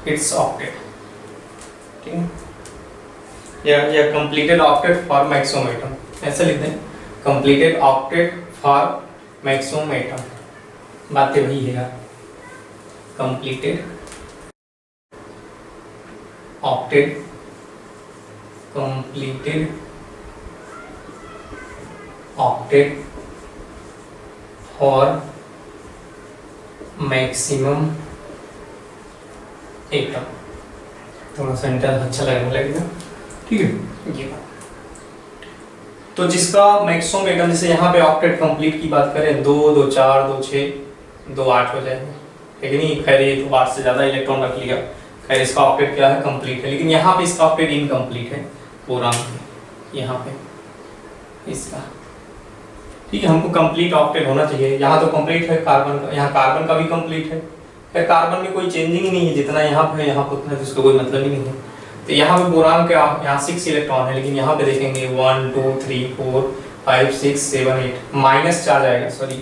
it's octet, ठीक है, या completed octet for maximum atom, ऐसे लिख दें, completed octet for maximum atom, बातें वही है यार, completed octet, completed octet for maximum atom. थोड़ा सेंटेंस अच्छा लगने लगेगा, ठीक है, ये बात। तो जिसका मैक्सिमम एटम, जैसे यहाँ पे ऑक्टेट कंप्लीट की बात करें, 2 2 4 2 6 2 8 हो जाएगा, ठीक है नहीं, खैर ये तो 8 से ज़्यादा इलेक्ट्रॉन रख लिया, खैर इसका ऑक्टेट क्या है, कंप्लीट है, लेकिन यहाँ पे इसका ऑक्टेट इनकम्प्लीट है बोरान के, यहाँ पे इसका, ठीक है। हमको कंप्लीट ऑक्टेट होना चाहिए। यहाँ तो कंप्लीट है कार्बन का, यहाँ कार्बन का भी कंप्लीट है। खैर कार्बन में कोई चेंजिंग ही नहीं है, जितना यहाँ पे है यहाँ पे उतना, जिसको कोई मतलब ही नहीं है। तो यहाँ पे बोरान का यहाँ 6 इलेक्ट्रॉन है, लेकिन यहाँ पे देखेंगे 1 2 3 4 5 6 7 8 माइनस चार्ज आएगा, सॉरी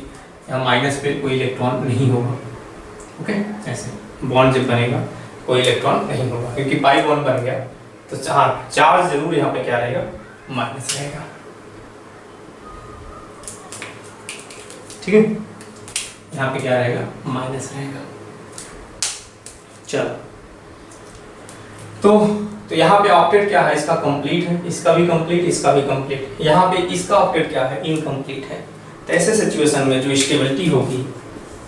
यहाँ माइनस पे कोई इलेक्ट्रॉन नहीं होगा। ओके, ऐसे बॉन्ड जब बनेगा कोई इलेक्ट्रॉन नहीं होगा, क्योंकि पाई बॉन्ड बन गया। तो हाँ, चार्ज जरूर यहाँ पे क्या रहेगा, माइनस रहेगा, ठीक है। यहाँ पे क्या रहेगा, माइनस रहेगा। चलो, तो यहाँ पे ऑक्टेट क्या है, इसका कंप्लीट है, इसका भी कंप्लीट, इसका भी कंप्लीट। यहाँ पे इसका ऑक्टेट क्या है, इनकम्प्लीट है। तो ऐसे सिचुएशन में जो स्टेबिलिटी होगी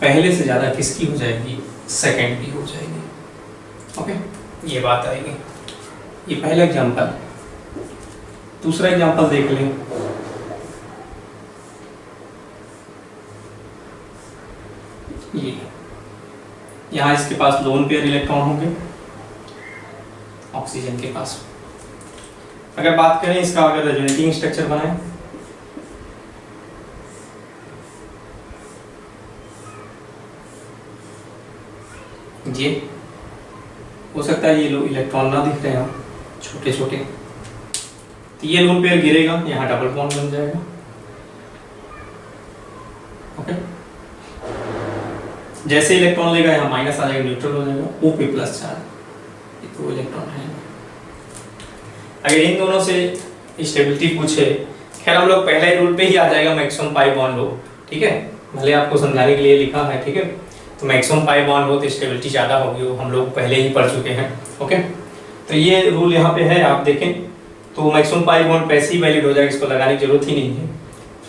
पहले से ज़्यादा किसकी हो जाएगी, सेकेंड की हो जाएगी। ओके, ये बात आएगी। ये पहला एग्जांपल। दूसरा एग्जांपल देख लें। ये यहाँ इसके पास लोन पेयर इलेक्ट्रॉन होंगे ऑक्सीजन के पास। अगर बात करें इसका, अगर रेजोनेटिंग स्ट्रक्चर बनाए, ये हो सकता है ये लोग इलेक्ट्रॉन ना दिख रहे हैं छोटे छोटे, तो ये लोन पेयर गिरेगा, यहाँ डबल बॉन्ड बन जाएगा। ओके, जैसे इलेक्ट्रॉन लेगा यहाँ माइनस आ जाएगा, न्यूट्रल हो जाएगा, O पे प्लस चार्ज, ये तो इलेक्ट्रॉन है। अगर इन दोनों से स्टेबिलिटी पूछे, खैर हम लोग पहले रूल पे ही आ जाएगा, मैक्सिमम पाई बॉन्ड हो, ठीक है। भले आपको समझाने के लिए लिखा है, ठीक है। तो मैक्सिमम पाई बॉन्ड हो तो स्टेबिलिटी ज़्यादा होगी, वो हम लोग पहले ही पढ़ चुके हैं। ओके, तो ये रूल यहाँ पे है, आप देखें तो मैक्सिमम पाई बॉन्ड पैसे ही वैलिड हो जाएगा, इसको लगाने की जरूरत ही नहीं है।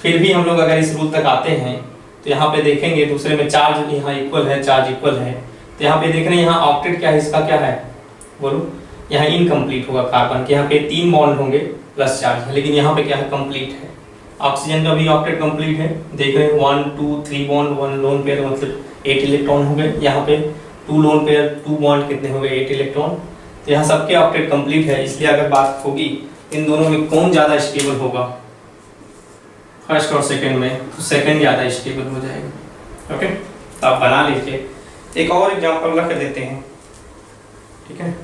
फिर भी हम लोग अगर इस रूल तक आते हैं तो यहाँ पे देखेंगे दूसरे में चार्ज यहाँ इक्वल है, चार्ज इक्वल है, तो यहाँ पे देख रहे हैं यहाँ ऑक्टेट क्या है, इसका क्या है बोलो, यहाँ इनकम्प्लीट होगा कार्बन के, यहाँ पे 3 बॉन्ड होंगे प्लस चार्ज है, लेकिन यहाँ पे क्या है, कंप्लीट है। ऑक्सीजन का भी ऑक्टेट कंप्लीट है, देख रहे हैं 1 2 3 बॉन्ड, 1 लोन पेयर, मतलब 8 इलेक्ट्रॉन हो गए। यहाँ पे 2 लोन पेयर, 2 बॉन्ड कितने हो गए, 8 इलेक्ट्रॉन। तो यहाँ सबके ऑक्टेट कंप्लीट है, इसलिए अगर बात होगी इन दोनों में कौन ज़्यादा स्टेबल होगा, फर्स्ट और सेकंड में, तो सेकंड ज़्यादा स्टेबल हो जाएगा। ओके, तो आप बना लीजिए। एक और एग्जांपल रख देते हैं, ठीक है,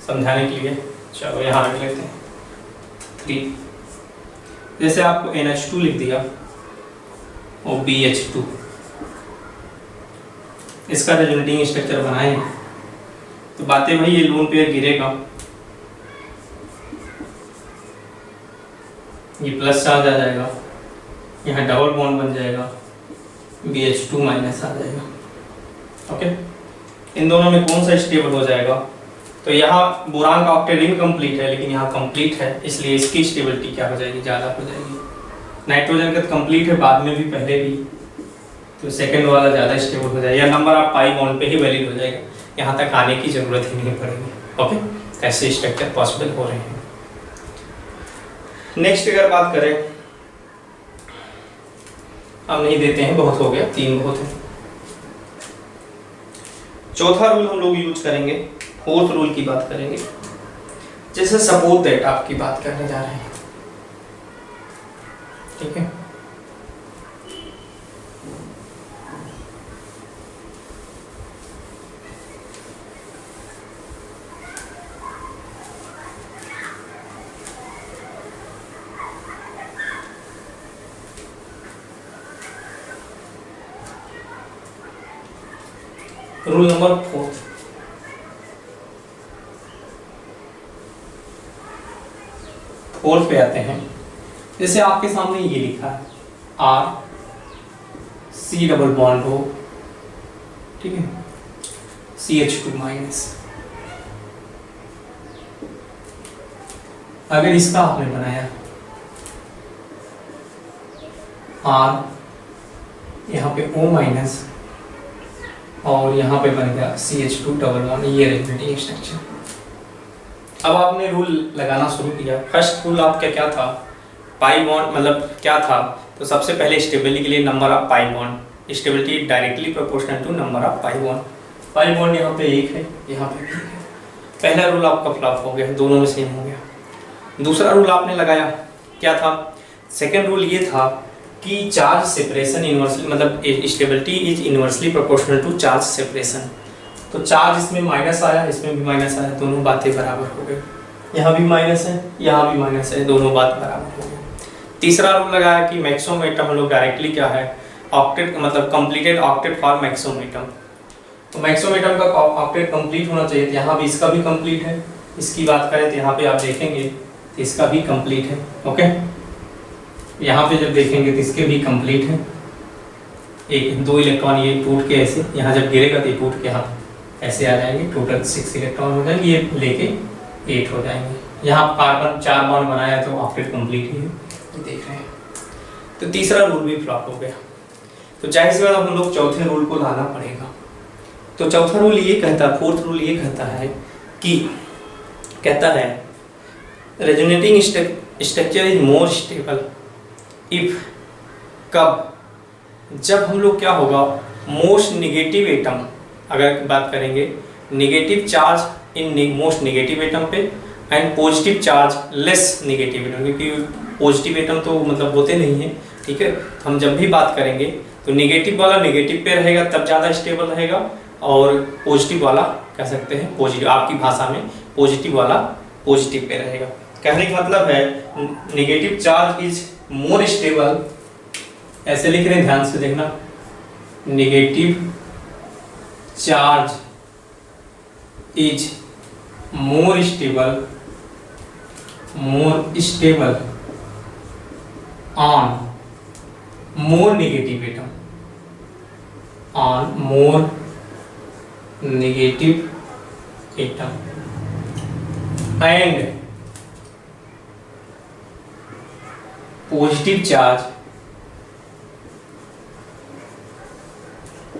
समझाने के लिए। चलो यहाँ रख लेते हैं 3। जैसे आपको NH2 लिख दिया और BH2, इसका रेजोनेटिंग स्ट्रक्चर बनाए तो बातें वही, ये लोन पेयर गिरेगा, ये प्लस चार्ज आ जाएगा, यहाँ डबल बॉन्ड बन जाएगा, BH2 माइनस आ जाएगा। ओके, इन दोनों में कौन सा स्टेबल हो जाएगा, तो यहाँ बोरान का ऑक्टेट इनकम्प्लीट है, लेकिन यहाँ कंप्लीट है, इसलिए इसकी स्टेबिलिटी क्या हो जाएगी, ज़्यादा हो जाएगी। नाइट्रोजन का कंप्लीट है, बाद में भी पहले भी, तो सेकंड वाला ज़्यादा स्टेबल हो जाएगा, या नंबर ऑफ पाई बॉन्ड पे ही वैलिड हो जाएगा, यहाँ तक आने की ज़रूरत ही नहीं पड़ेगी। ओके, ऐसे स्ट्रक्चर पॉसिबल हो रहे हैं। नेक्स्ट अगर बात करें, हम नहीं देते हैं, बहुत हो गया, 3 बहुत है। चौथा रूल हम लोग यूज करेंगे, 4th रूल की बात करेंगे। जैसे सपोज दैट आपकी बात करने जा रहे हैं, ठीक है। रूल नंबर 4th पे आते हैं। जैसे आपके सामने ये लिखा है RC डबल बॉन्ड हो, ठीक है, CH2 माइनस। अगर इसका आपने बनाया R, यहाँ पे O माइनस और यहाँ पे बन गया CH2 डबल बॉन्ड, ये रेजोनेटिंग स्ट्रक्चर। अब आपने रूल लगाना शुरू किया। फर्स्ट रूल आपका क्या था, पाई बॉन्ड, मतलब क्या था, तो सबसे पहले स्टेबिलिटी के लिए number of pi bond, stability directly proportional to number of pi bond. Pi bond यहाँ पे एक है, यहाँ पे भी एक है। पहला रूल आपका फ्लॉप हो गया, दोनों में सेम हो गया। दूसरा रूल आपने लगाया, क्या था? सेकेंड रूल ये था कि चार्ज सेपरेशन इनवर्सली, मतलब stability is inversely proportional to charge separation. तो चार्ज इसमें माइनस आया, इसमें भी माइनस आया, दोनों बातें बराबर हो गई। यहाँ भी माइनस है, यहाँ भी माइनस है, दोनों बात बराबर हो गई। तीसरा रूल लगाया कि मैक्सिमम एटम हम लोग डायरेक्टली क्या है, ऑक्टेट, मतलब completed octet for maximum atom. तो मैक्सिमम एटम का ऑक्टेट कंप्लीट होना चाहिए, यहाँ भी इसका भी कंप्लीट है। इसकी बात करें तो यहाँ पे आप देखेंगे तो इसका भी कंप्लीट है। ओके, यहाँ पे जब देखेंगे तो इसके भी कंप्लीट है। एक 2 इलेक्ट्रॉन ये टूट के ऐसे यहाँ जब गिरेगा तो ये टूट के यहाँ ऐसे आ जाएंगे, टोटल 6 इलेक्ट्रॉन हो जाएंगे, ये लेके 8 हो जाएंगे। यहाँ कार्बन 4 बॉन्ड बनाया तो ऑक्टेट कंप्लीट ही है, देख रहे हैं। तो तीसरा रूल भी फ्लॉप हो गया। तो जाहिर सी बात हम लोग चौथे रूल को लाना पड़ेगा। तो चौथा रूल ये कहता है, फोर्थ रूल ये कहता है कि कहता है resonating structure is more stable if, कब? जब हम लोग क्या होगा, मोस्ट नेगेटिव एटम, अगर बात करेंगे negative charge in most negative atom पे and positive charge less negative atom, क्योंकि पॉजिटिव एटम तो मतलब होते नहीं है, ठीक है। तो हम जब भी बात करेंगे तो नेगेटिव वाला नेगेटिव पे रहेगा तब ज़्यादा स्टेबल रहेगा, और पॉजिटिव वाला कह सकते हैं पॉजिटिव, आपकी भाषा में पॉजिटिव वाला पॉजिटिव पे रहेगा। कहने का मतलब है negative charge is more stable, ऐसे लिख रहे हैं, ध्यान से देखना, negative charge is more stable on more negative atom, on more negative atom and positive charge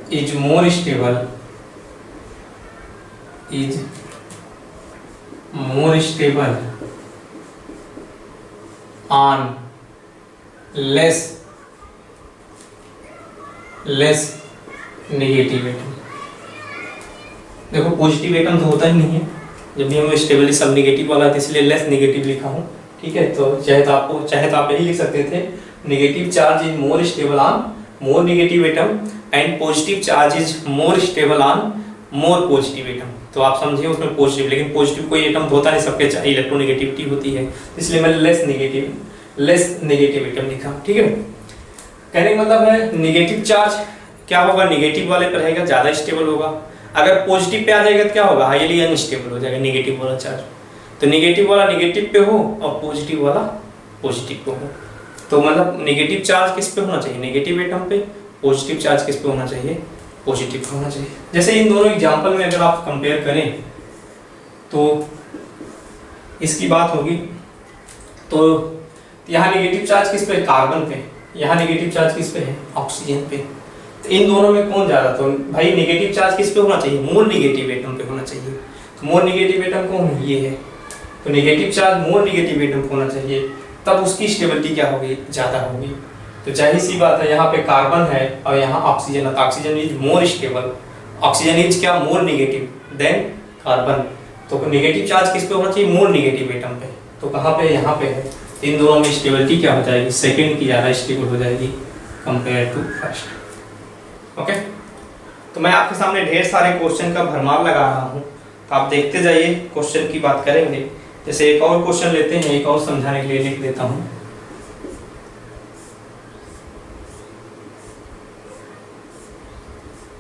is more stable on less negative atom. देखो पॉजिटिव एटम तो होता ही नहीं है, जब भी हम स्टेबल सब नेगेटिव वाला था इसलिए लेस नेगेटिव लिखा हूँ, ठीक है। तो चाहे तो आप यही लिख सकते थे, negative charge is more stable on more negative atom and positive charge is more stable on more positive atom. तो आप समझिए उसमें पॉजिटिव, लेकिन पॉजिटिव कोई एटम होता नहीं, सबके इलेक्ट्रोनेगेटिविटी होती है, इसलिए मैंने लेस नेगेटिव एटम लिखा, ठीक है। कहने का मतलब है नेगेटिव चार्ज क्या होगा, नेगेटिव वाले पर रहेगा, ज़्यादा स्टेबल होगा। अगर पॉजिटिव पे आ जाएगा तो क्या होगा, हाईली अनस्टेबल हो जाएगा नेगेटिव वाला चार्ज। तो नेगेटिव वाला नेगेटिव पे हो और पॉजिटिव वाला पॉजिटिव पे हो, तो मतलब नेगेटिव चार्ज किस पे होना चाहिए, नेगेटिव एटम पे, पॉजिटिव चार्ज किस पे होना चाहिए, पॉजिटिव पे होना चाहिए। जैसे इन दोनों एग्जाम्पल में अगर आप कंपेयर करें तो इसकी बात होगी, तो यहाँ नेगेटिव चार्ज किस पे, कार्बन पे, यहाँ नेगेटिव चार्ज किस पे है, ऑक्सीजन पे। तो इन दोनों में कौन ज़्यादा, तो भाई नेगेटिव चार्ज किस पे होना चाहिए, मोर नेगेटिव एटम पे होना चाहिए। तो मोर नेगेटिव एटम कौन है, ये है। तो negative charge more negative atom पे होना चाहिए, तब उसकी स्टेबिलिटी क्या होगी, ज़्यादा होगी। तो जाहिर सी बात है, यहाँ पे कार्बन है और यहाँ ऑक्सीजन है, तो oxygen is more stable, oxygen is क्या, मोर नेगेटिव देन कार्बन। तो नेगेटिव चार्ज किस पे होना चाहिए, मोर नेगेटिव एटम पे। तो कहाँ पे, यहाँ पे है। इन दोनों में स्टेबिलिटी क्या हो जाएगी, सेकेंड की ज़्यादा स्टेबल हो जाएगी कंपेयर टू फर्स्ट। ओके, तो मैं आपके सामने ढेर सारे क्वेश्चन का भरमार लगा रहा हूँ, तो आप देखते जाइए, क्वेश्चन की बात करेंगे। जैसे एक और क्वेश्चन लेते हैं, एक और समझाने के लिए लिख देता हूँ।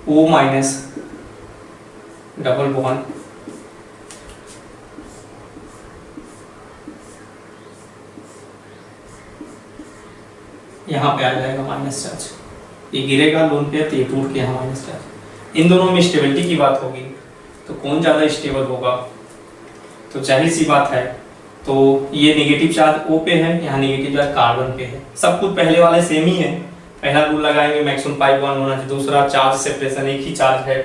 O माइनस डबल बॉन्ड यहाँ पे आ जाएगा माइनस चार्ज, ये गिरेगा लोन पे तो ये टूट के यहाँ माइनस चार्ज। इन दोनों में स्टेबिलिटी की बात होगी तो कौन ज़्यादा स्टेबल होगा, तो जाहिर सी बात है, तो ये नेगेटिव चार्ज O पे है, यहाँ नेगेटिव चार्ज कार्बन पे है। सब कुछ पहले वाले सेम ही है। पहला रूल लगाएंगे मैक्सिमम पाई बॉन्ड होना चाहिए, दूसरा चार्ज सेपरेशन एक ही चार्ज है,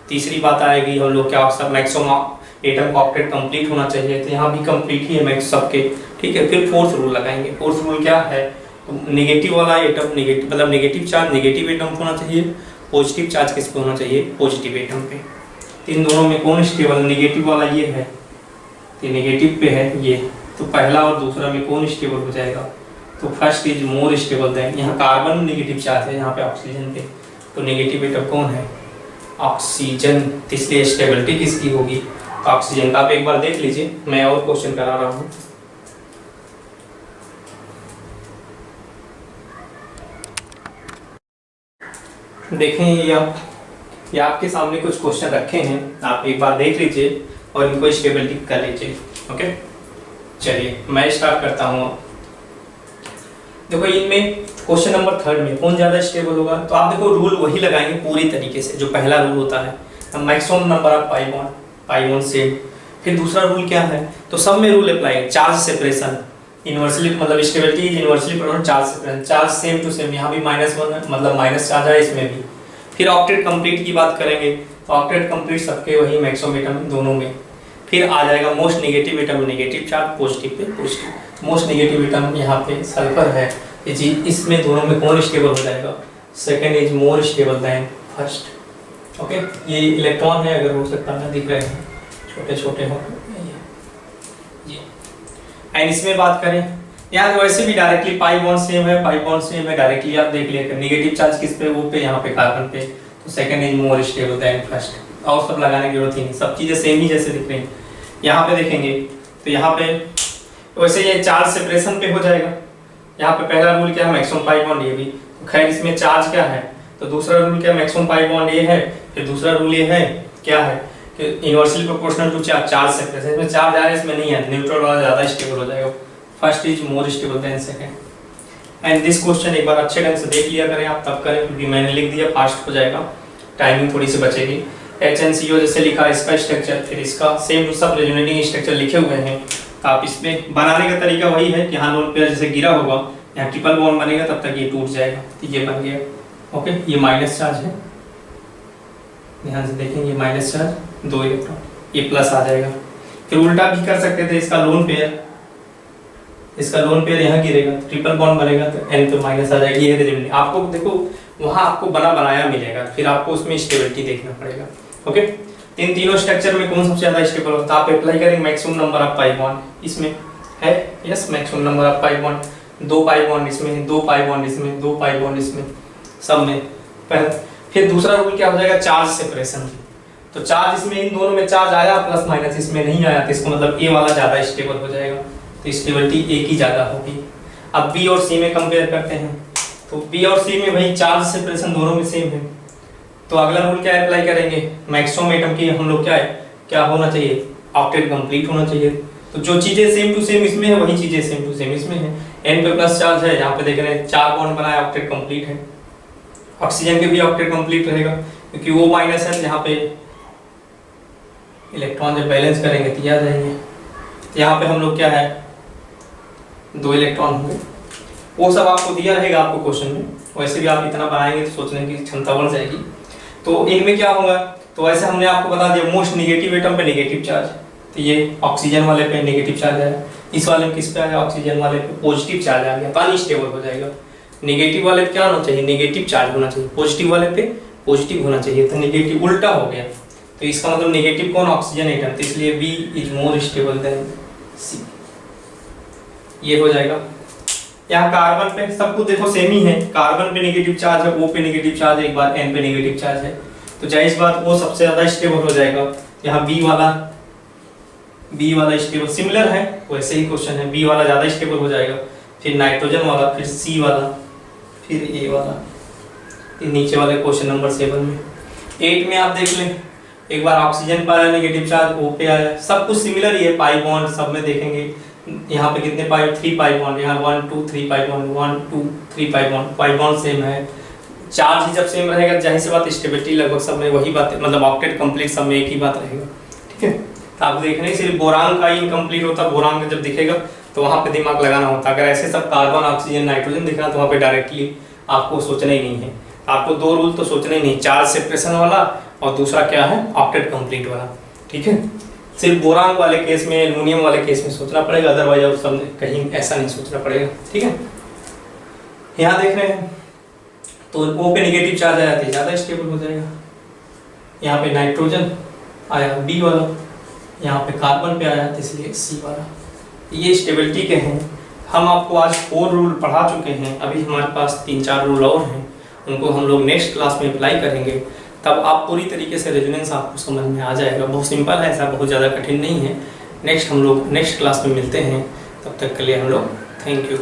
तीसरी बात आएगी हम लोग क्या सब मैक्सिमम एटम का ऑक्टेट कंप्लीट होना चाहिए, तो यहाँ भी कंप्लीट ही है मैक्स सबके, ठीक है। फिर फोर्थ रूल लगाएंगे। फोर्थ रूल क्या है, तो नेगेटिव वाला एटम नेगेटिव, मतलब नेगेटिव चार्ज नेगेटिव एटम पे होना चाहिए, पॉजिटिव चार्ज किस पे होना चाहिए, पॉजिटिव एटम पे। इन दोनों में कौन स्टेबल, नेगेटिव वाला ये है, ये नेगेटिव पे है ये, तो पहला और दूसरा में कौन स्टेबल हो जाएगा, तो first is more stable then, यहाँ कार्बन नेगेटिव चार्ज है यहाँ पे ऑक्सीजन पे, तो नेगेटिव एटम कौन है, ऑक्सीजन, इसलिए स्टेबिलिटी किसकी होगी, ऑक्सीजन का। आप एक बार देख लीजिए, मैं और क्वेश्चन करा रहा हूँ। देखें ये आपके सामने कुछ क्वेश्चन रखे हैं, आप एक बार देख लीजिए और इनको स्टेबिलिटी कर लीजिए। ओके, चलिए मैं स्टार्ट करता हूँ। देखो इनमें क्वेश्चन नंबर 3 में कौन ज़्यादा स्टेबल होगा, तो आप देखो रूल वही लगाएंगे पूरी तरीके से जो पहला रूल होता है, maximum number of pi bond से। फिर दूसरा रूल क्या है, तो सब में रूल अप्लाई है, चार्ज सेपरेशन इनवर्सली, मतलब stability is inversely proportional charge separation, charge same to same, यहाँ भी -1 मतलब माइनस चार्ज है इसमें भी। फिर ऑक्टेट कंप्लीट की बात करेंगे, तो ऑक्टेट कंप्लीट सबके वही मैक्सिमम एटम दोनों में। फिर आ जाएगा most negative atom negative charge, positive pay positive. Most negative atom यहाँ पे सल्फर है जी, इसमें दोनों में कौन स्टेबल हो जाएगा, second is more stable then first. Okay, ये इलेक्ट्रॉन है, अगर हो सकता है दिख रहे हैं छोटे छोटे हो ये। एंड इसमें बात करें, यहाँ तो वैसे भी डायरेक्टली पाई बॉन्ड सेम है, पाई बॉन्ड सेम है, डायरेक्टली आप देख लिया, नेगेटिव चार्ज किस पे, वो पे, यहाँ पे कार्बन पे, तो second is more stable then first. और सब लगाने की जरूरत ही नहीं, सब चीजें सेम ही जैसे दिख रही हैं। यहाँ पे देखेंगे तो यहाँ पे वैसे ये चार्ज सेपरेशन पे हो जाएगा। यहाँ पे पहला रूल क्या है, मैक्सिमम पाई बॉन्ड, ये भी तो खैर इसमें चार्ज क्या है, तो दूसरा रूल क्या, मैक्सिमम पाई बॉन्ड ये है। फिर दूसरा रूल ये है क्या है कि inversely proportional to charge separation, इसमें चार्ज आ रहा है इसमें नहीं है, न्यूट्रल वाला ज्यादा स्टेबल हो जाएगा, first is more stable then second. And this question एक बार अच्छे ढंग से देख लिया करें आप, तब करें, क्योंकि मैंने लिख दिया, फास्ट हो जाएगा, टाइमिंग थोड़ी सी बचेगी। HNCO जैसे लिखा है इसका स्ट्रक्चर, फिर इसका सेम सब रेजोनेटिंग स्ट्रक्चर लिखे हुए हैं। आप इसमें बनाने का तरीका वही है कि यहाँ लोन पेयर जैसे गिरा होगा, यहाँ ट्रिपल बॉन्ड बनेगा, तब तक ये टूट जाएगा, तो ये बन गया। ओके, ये माइनस चार्ज है, ध्यान से देखेंगे, माइनस चार्ज 2 इलेक्ट्रॉन, ये प्लस आ जाएगा। फिर उल्टा भी कर सकते थे, इसका लोन पेयर, इसका लोन पेयर यहाँ गिरेगा, ट्रिपल बॉन्ड बनेगा, तो N पे माइनस आ जाएगी। ये रेजोनेटिंग आपको देखो वहाँ आपको बना बनाया मिलेगा, फिर आपको उसमें स्टेबिलिटी देखना पड़ेगा। ओके, इन तीनों स्ट्रक्चर में कौन सबसे ज्यादा स्टेबल होता है, आप अप्लाई करेंगे maximum number of pi bond, इसमें है, yes, maximum number of pi bond, 2 pi bond इसमें, 2 पाई बॉन्ड इसमें, 2 पाई बॉन्ड इसमें, सब में पहले। फिर दूसरा रूल क्या हो जाएगा, चार्ज सेपरेशन, तो चार्ज इसमें इन दोनों में चार्ज आया प्लस माइनस, इसमें नहीं आया, तो इसका मतलब ए वाला ज्यादा स्टेबल हो जाएगा, तो स्टेबिलिटी ए की ज्यादा होगी। अब बी और सी में कंपेयर करते हैं, तो बी और सी में भाई चार्ज सेपरेशन दोनों में सेम है, तो अगला रूल क्या अप्लाई करेंगे, मैक्सिमम एटम की हम लोग क्या होना चाहिए, ऑक्टेट कंप्लीट होना चाहिए। तो जो चीजें सेम टू सेम इसमें है वही चीजें सेम टू सेम इसमें है। N पे प्लस चार्ज है, यहाँ पे देख रहे हैं 4 बॉन्ड बनाया, ऑक्टेट कंप्लीट है। ऑक्सीजन के भी ऑक्टेट कंप्लीट रहेगा, क्योंकि वो माइनस है, यहाँ पे इलेक्ट्रॉन जब बैलेंस करेंगे तो आ जाएंगे। यहाँ पे हम लोग क्या है, 2 इलेक्ट्रॉन होंगे, वो सब आपको दिया रहेगा आपको क्वेश्चन में, वैसे भी आप इतना बनाएंगे तो सोचने की क्षमता बढ़ जाएगी। तो इनमें क्या होगा, तो वैसे हमने आपको बता दिया मोस्ट नेगेटिव एटम पे नेगेटिव चार्ज, तो ये ऑक्सीजन वाले पे नेगेटिव चार्ज आया, इस वाले में किस पे आया, ऑक्सीजन वाले पे पॉजिटिव चार्ज आ गया, तो अनस्टेबल हो जाएगा। नेगेटिव वाले पे क्या होना चाहिए, नेगेटिव चार्ज होना चाहिए, पॉजिटिव वाले पे पॉजिटिव होना चाहिए, तो नेगेटिव उल्टा हो गया, तो इसका मतलब नेगेटिव कौन, ऑक्सीजन एटम, तो इसलिए B is more stable than C, ये हो जाएगा। यहाँ कार्बन पे सब कुछ देखो सेम ही है, कार्बन पे नेगेटिव चार्ज है, O पे नेगेटिव चार्ज है, एक बार N पे नेगेटिव चार्ज है, तो जाहिर बात वो सबसे ज्यादा स्टेबल हो जाएगा। यहाँ बी वाला स्टेबल सिमिलर है, वैसे ही क्वेश्चन है, बी वाला ज्यादा स्टेबल हो जाएगा, फिर नाइट्रोजन वाला, फिर सी वाला, फिर ए वाला, नीचे वाले क्वेश्चन नंबर 7 में। 8 में आप देख लें, एक बार ऑक्सीजन पर आया नेगेटिव चार्ज, O पे आया, सब कुछ सिमिलर ही है, पाई बॉन्ड सब में देखेंगे, यहाँ पे कितने पाई, 3 पाई बॉन्ड, यहाँ 1 2 3 pi bond, 1 2 3 pi bond same है। चार्ज ही जब सेम रहेगा, जाहिर सी बात स्टेबिलिटी लगभग सब में वही बात है, मतलब ऑक्टेट कंप्लीट सब में एक ही बात रहेगा, ठीक है। तो आप देख रहे हैं सिर्फ बोरान का ही इनकम्प्लीट होता, बोरान का जब दिखेगा तो वहाँ पे दिमाग लगाना होता, अगर ऐसे सब कार्बन ऑक्सीजन नाइट्रोजन दिख रहा तो वहाँ पे डायरेक्टली आपको सोचना ही नहीं है, आपको 2 रूल तो सोचना ही नहीं, चार्ज सेपरेशन वाला और दूसरा क्या है, ऑक्टेट कंप्लीट वाला, ठीक है। सिर्फ बोरान वाले केस में, एल्युमिनियम वाले केस में सोचना पड़ेगा, अदरवाइज और सब कहीं ऐसा नहीं सोचना पड़ेगा, ठीक है। यहाँ देख रहे हैं तो O पे नेगेटिव चार्ज आया तो ज़्यादा स्टेबल हो जाएगा, यहाँ पे नाइट्रोजन आया बी वाला, यहाँ पे कार्बन पे आया तो इसलिए सी वाला। ये स्टेबिलिटी के हैं। हम आपको आज 4 रूल पढ़ा चुके हैं, अभी हमारे पास 3-4 रूल और हैं, उनको हम लोग नेक्स्ट क्लास में अप्लाई करेंगे, तब आप पूरी तरीके से रेजोनेंस आपको समझ में आ जाएगा। बहुत सिंपल है, ऐसा बहुत ज़्यादा कठिन नहीं है। हम लोग नेक्स्ट क्लास में मिलते हैं, तब तक के लिए हम लोग थैंक यू।